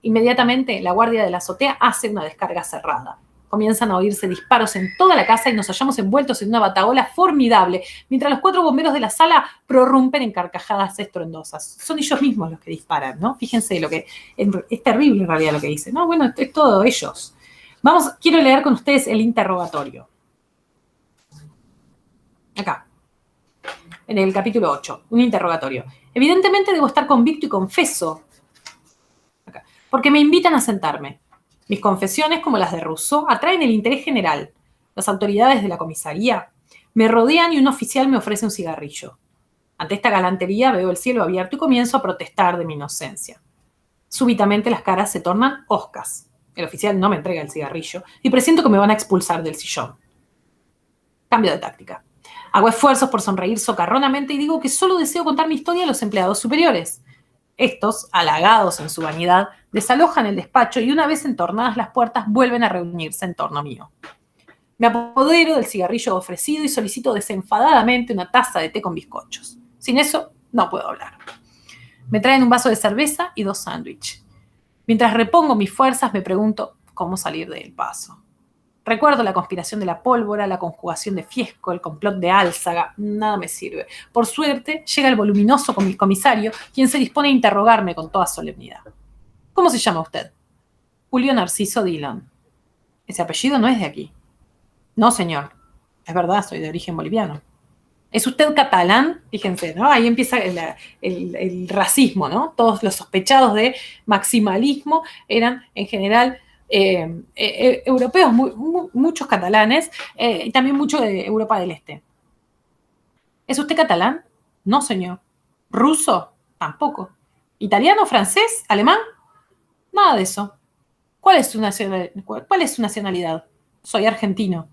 Inmediatamente, la guardia de la azotea hace una descarga cerrada. Comienzan a oírse disparos en toda la casa y nos hallamos envueltos en una batahola formidable, mientras los 4 bomberos de la sala prorrumpen en carcajadas estruendosas. Son ellos mismos los que disparan, ¿no? Fíjense lo que es terrible en realidad lo que dicen, ¿no? Bueno, es todo ellos. Quiero leer con ustedes el interrogatorio. Acá, en el capítulo 8, un interrogatorio. Evidentemente debo estar convicto y confeso, acá, porque me invitan a sentarme. Mis confesiones, como las de Rousseau, atraen el interés general. Las autoridades de la comisaría me rodean y un oficial me ofrece un cigarrillo. Ante esta galantería veo el cielo abierto y comienzo a protestar de mi inocencia. Súbitamente las caras se tornan hoscas. El oficial no me entrega el cigarrillo y presiento que me van a expulsar del sillón. Cambio de táctica. Hago esfuerzos por sonreír socarronamente y digo que solo deseo contar mi historia a los empleados superiores. Estos, halagados en su vanidad, desalojan el despacho y una vez entornadas las puertas vuelven a reunirse en torno mío. Me apodero del cigarrillo ofrecido y solicito desenfadadamente una taza de té con bizcochos. Sin eso, no puedo hablar. Me traen un vaso de cerveza y 2 sándwiches. Mientras repongo mis fuerzas, me pregunto cómo salir del paso. Recuerdo la conspiración de la pólvora, la conjugación de Fiesco, el complot de Álzaga. Nada me sirve. Por suerte, llega el voluminoso comisario, quien se dispone a interrogarme con toda solemnidad. ¿Cómo se llama usted? Julio Narciso Dillon. Ese apellido no es de aquí. No, señor. Es verdad, soy de origen boliviano. ¿Es usted catalán? Fíjense, ¿no? Ahí empieza el racismo, ¿no? Todos los sospechados de maximalismo eran, en general, europeos, muchos catalanes, y también mucho de Europa del Este. ¿Es usted catalán? No, señor. ¿Ruso? Tampoco. ¿Italiano, francés, alemán? Nada de eso. ¿Cuál es su nacionalidad? Soy argentino.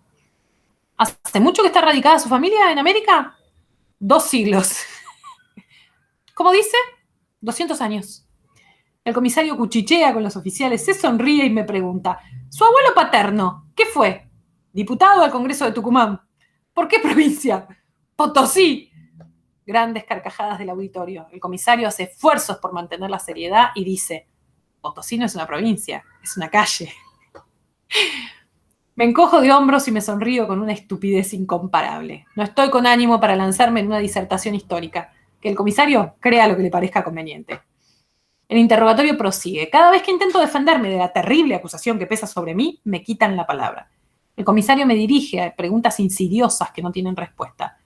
¿Hace mucho que está radicada su familia en América? 2 siglos. ¿Cómo dice? 200 años. El comisario cuchichea con los oficiales, se sonríe y me pregunta: ¿su abuelo paterno qué fue? Diputado al Congreso de Tucumán. ¿Por qué provincia? Potosí. Grandes carcajadas del auditorio. El comisario hace esfuerzos por mantener la seriedad y dice: Potosí no es una provincia, es una calle. Me encojo de hombros y me sonrío con una estupidez incomparable. No estoy con ánimo para lanzarme en una disertación histórica. Que el comisario crea lo que le parezca conveniente. El interrogatorio prosigue. Cada vez que intento defenderme de la terrible acusación que pesa sobre mí, me quitan la palabra. El comisario me dirige a preguntas insidiosas que no tienen respuesta.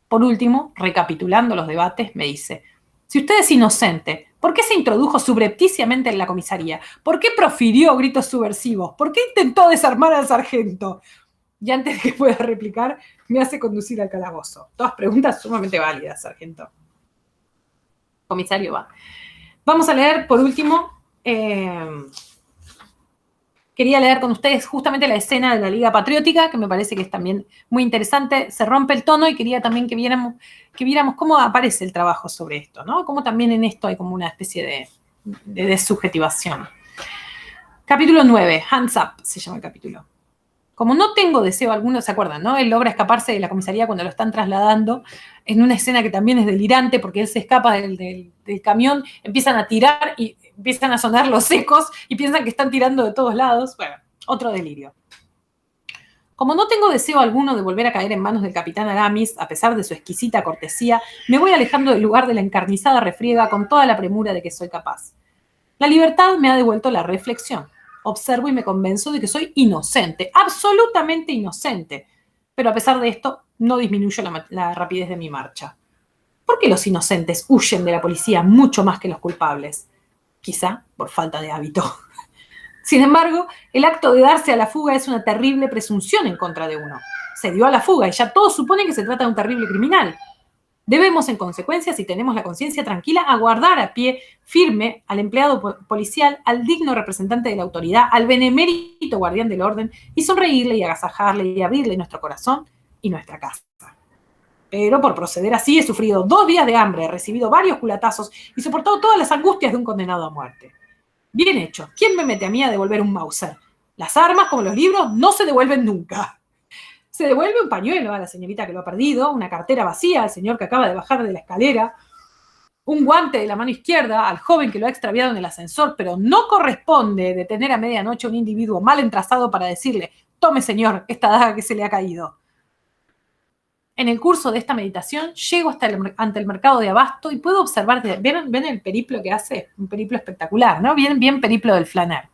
Por último, recapitulando los debates, me dice: si usted es inocente, ¿por qué se introdujo subrepticiamente en la comisaría? ¿Por qué profirió gritos subversivos? ¿Por qué intentó desarmar al sargento? Y antes de que pueda replicar, me hace conducir al calabozo. Todas preguntas sumamente válidas, sargento. Comisario va. Vamos a leer, por último, quería leer con ustedes justamente la escena de la Liga Patriótica, que me parece que es también muy interesante. Se rompe el tono y quería también que viéramos cómo aparece el trabajo sobre esto, ¿no? Cómo también en esto hay como una especie de desubjetivación. Capítulo 9, Hands Up, se llama el capítulo. Como no tengo deseo alguno, ¿se acuerdan, no? Él logra escaparse de la comisaría cuando lo están trasladando, en una escena que también es delirante, porque él se escapa del camión, empiezan a tirar y empiezan a sonar los ecos y piensan que están tirando de todos lados. Bueno, otro delirio. Como no tengo deseo alguno de volver a caer en manos del capitán Aramis, a pesar de su exquisita cortesía, me voy alejando del lugar de la encarnizada refriega con toda la premura de que soy capaz. La libertad me ha devuelto la reflexión. Observo y me convenzo de que soy inocente, absolutamente inocente. Pero a pesar de esto, no disminuyo la rapidez de mi marcha. ¿Por qué los inocentes huyen de la policía mucho más que los culpables? Quizá por falta de hábito. Sin embargo, el acto de darse a la fuga es una terrible presunción en contra de uno. Se dio a la fuga y ya todos suponen que se trata de un terrible criminal. Debemos, en consecuencia, si tenemos la conciencia tranquila, aguardar a pie firme al empleado policial, al digno representante de la autoridad, al benemérito guardián del orden, y sonreírle y agasajarle y abrirle nuestro corazón y nuestra casa. Pero por proceder así he sufrido 2 días de hambre, he recibido varios culatazos y soportado todas las angustias de un condenado a muerte. Bien hecho. ¿Quién me mete a mí a devolver un Mauser? Las armas, como los libros, no se devuelven nunca. Se devuelve un pañuelo a la señorita que lo ha perdido, una cartera vacía al señor que acaba de bajar de la escalera, un guante de la mano izquierda al joven que lo ha extraviado en el ascensor, pero no corresponde detener a medianoche a un individuo mal entrazado para decirle: tome, señor, esta daga que se le ha caído. En el curso de esta meditación llego ante el mercado de abasto y puedo observar, ¿ven el periplo que hace? Un periplo espectacular, ¿no? Bien periplo del Flaner.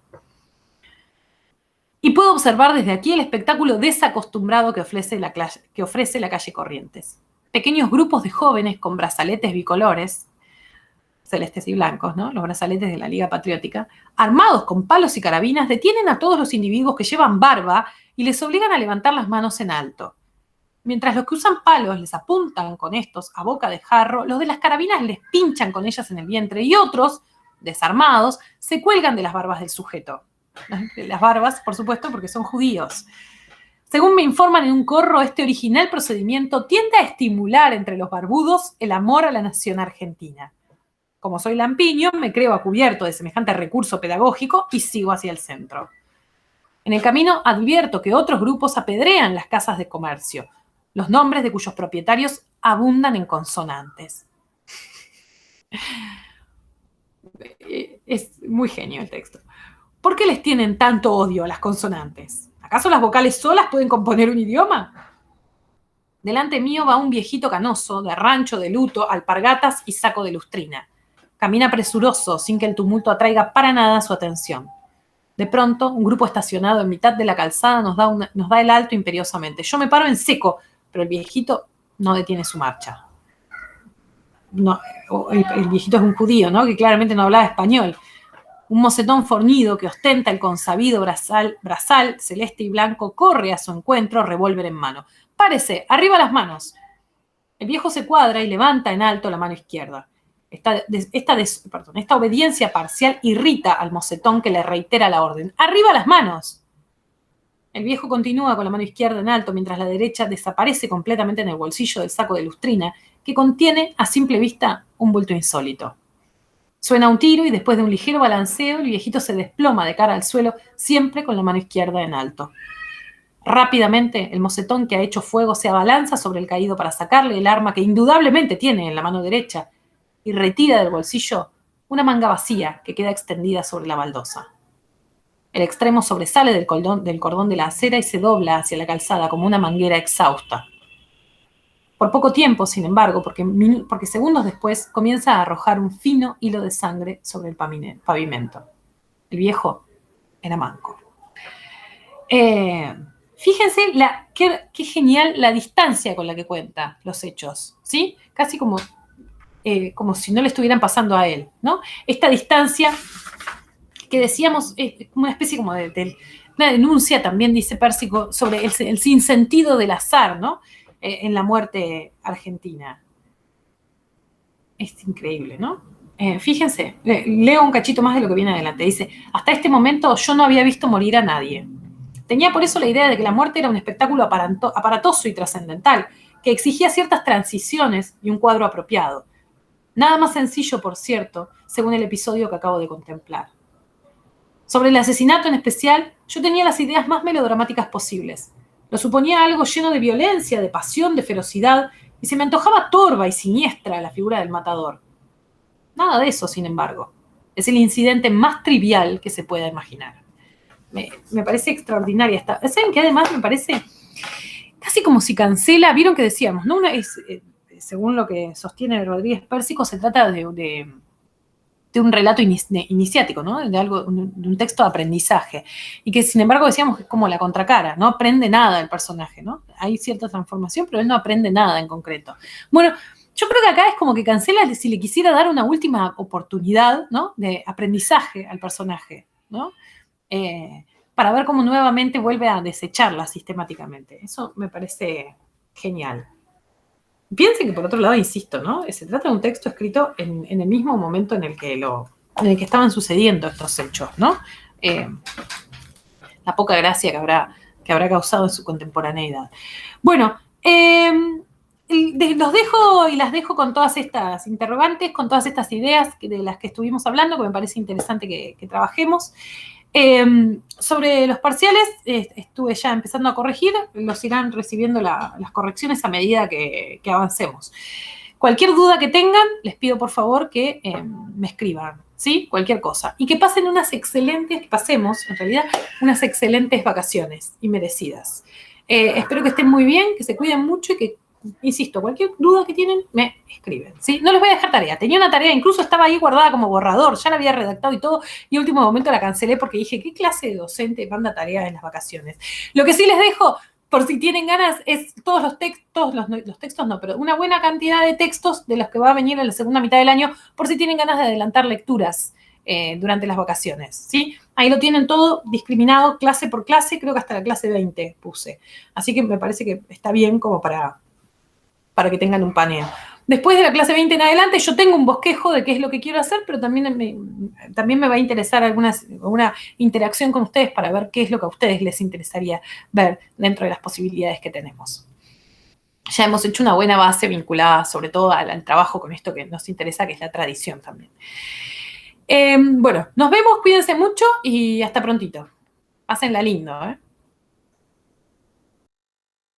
Y puedo observar desde aquí el espectáculo desacostumbrado que ofrece la calle Corrientes. Pequeños grupos de jóvenes con brazaletes bicolores, celestes y blancos, ¿no? Los brazaletes de la Liga Patriótica, armados con palos y carabinas, detienen a todos los individuos que llevan barba y les obligan a levantar las manos en alto. Mientras los que usan palos les apuntan con estos a boca de jarro, los de las carabinas les pinchan con ellas en el vientre y otros, desarmados, se cuelgan de las barbas del sujeto. Las barbas, por supuesto, porque son judíos. Según me informan en un corro, este original procedimiento tiende a estimular entre los barbudos el amor a la nación argentina. Como soy lampiño, me creo a cubierto de semejante recurso pedagógico y sigo hacia el centro. En el camino advierto que otros grupos apedrean las casas de comercio, los nombres de cuyos propietarios abundan en consonantes. Es muy genio el texto. ¿Por qué les tienen tanto odio a las consonantes? ¿Acaso las vocales solas pueden componer un idioma? Delante mío va un viejito canoso, de rancho de luto, alpargatas y saco de lustrina. Camina presuroso, sin que el tumulto atraiga para nada su atención. De pronto, un grupo estacionado en mitad de la calzada nos da el alto imperiosamente. Yo me paro en seco, pero el viejito no detiene su marcha. No, el viejito es un judío, ¿no? Que claramente no hablaba español. Un mocetón fornido que ostenta el consabido brazal celeste y blanco corre a su encuentro, revólver en mano. ¡Párese! ¡Arriba las manos! El viejo se cuadra y levanta en alto la mano izquierda. Esta obediencia parcial irrita al mocetón que le reitera la orden. ¡Arriba las manos! El viejo continúa con la mano izquierda en alto mientras la derecha desaparece completamente en el bolsillo del saco de lustrina que contiene, a simple vista, un bulto insólito. Suena un tiro y después de un ligero balanceo el viejito se desploma de cara al suelo, siempre con la mano izquierda en alto. Rápidamente, el mocetón que ha hecho fuego se abalanza sobre el caído para sacarle el arma que indudablemente tiene en la mano derecha y retira del bolsillo una manga vacía que queda extendida sobre la baldosa. El extremo sobresale del cordón de la acera y se dobla hacia la calzada como una manguera exhausta. Por poco tiempo, sin embargo, porque segundos después comienza a arrojar un fino hilo de sangre sobre el pavimento. El viejo era manco. Fíjense qué genial la distancia con la que cuenta los hechos, ¿sí? Casi como si no le estuvieran pasando a él, ¿no? Esta distancia que decíamos, una especie como de una denuncia, también dice Pérsico, sobre el sinsentido del azar, ¿no? En la muerte argentina. Es increíble, ¿no? Fíjense, leo un cachito más de lo que viene adelante. Dice: hasta este momento yo no había visto morir a nadie. Tenía por eso la idea de que la muerte era un espectáculo aparatoso y trascendental, que exigía ciertas transiciones y un cuadro apropiado. Nada más sencillo, por cierto, según el episodio que acabo de contemplar. Sobre el asesinato en especial, yo tenía las ideas más melodramáticas posibles. Lo suponía algo lleno de violencia, de pasión, de ferocidad, y se me antojaba torva y siniestra la figura del matador. Nada de eso, sin embargo. Es el incidente más trivial que se pueda imaginar. Me parece extraordinaria esta. ¿Saben qué? Además me parece casi como si cancela, vieron que decíamos, ¿no? Según lo que sostiene Rodríguez Pérsico, se trata de un relato iniciático, ¿no? De un texto de aprendizaje. Y que, sin embargo, decíamos que es como la contracara, no aprende nada el personaje, ¿no? Hay cierta transformación, pero él no aprende nada en concreto. Bueno, yo creo que acá es como que cancela si le quisiera dar una última oportunidad, ¿no? De aprendizaje al personaje, ¿no? Para ver cómo nuevamente vuelve a desecharla sistemáticamente. Eso me parece genial. Piensen que por otro lado, insisto, ¿no? Se trata de un texto escrito en el mismo momento en el que estaban sucediendo estos hechos, ¿no? La poca gracia que habrá causado en su contemporaneidad. Bueno, los dejo y las dejo con todas estas interrogantes, con todas estas ideas de las que estuvimos hablando, que me parece interesante que trabajemos. Sobre los parciales, estuve ya empezando a corregir, los irán recibiendo las correcciones a medida que avancemos. Cualquier duda que tengan, les pido por favor que me escriban, ¿sí? Cualquier cosa. Y que pasen que pasemos, en realidad, unas excelentes vacaciones y merecidas. Espero que estén muy bien, que se cuiden mucho y que, insisto, cualquier duda que tienen, me escriben, ¿sí? No les voy a dejar tarea. Tenía una tarea, incluso estaba ahí guardada como borrador, ya la había redactado y todo, y a último momento la cancelé porque dije, ¿qué clase de docente manda tareas en las vacaciones? Lo que sí les dejo, por si tienen ganas, es todos los textos no, pero una buena cantidad de textos de los que va a venir en la segunda mitad del año, por si tienen ganas de adelantar lecturas durante las vacaciones, ¿sí? Ahí lo tienen todo discriminado, clase por clase, creo que hasta la clase 20 puse. Así que me parece que está bien como para que tengan un paneo. Después de la clase 20 en adelante, yo tengo un bosquejo de qué es lo que quiero hacer, pero también me va a interesar alguna interacción con ustedes para ver qué es lo que a ustedes les interesaría ver dentro de las posibilidades que tenemos. Ya hemos hecho una buena base vinculada sobre todo al trabajo con esto que nos interesa, que es la tradición también. Bueno, nos vemos, cuídense mucho y hasta prontito. Pásenla lindo, ¿eh?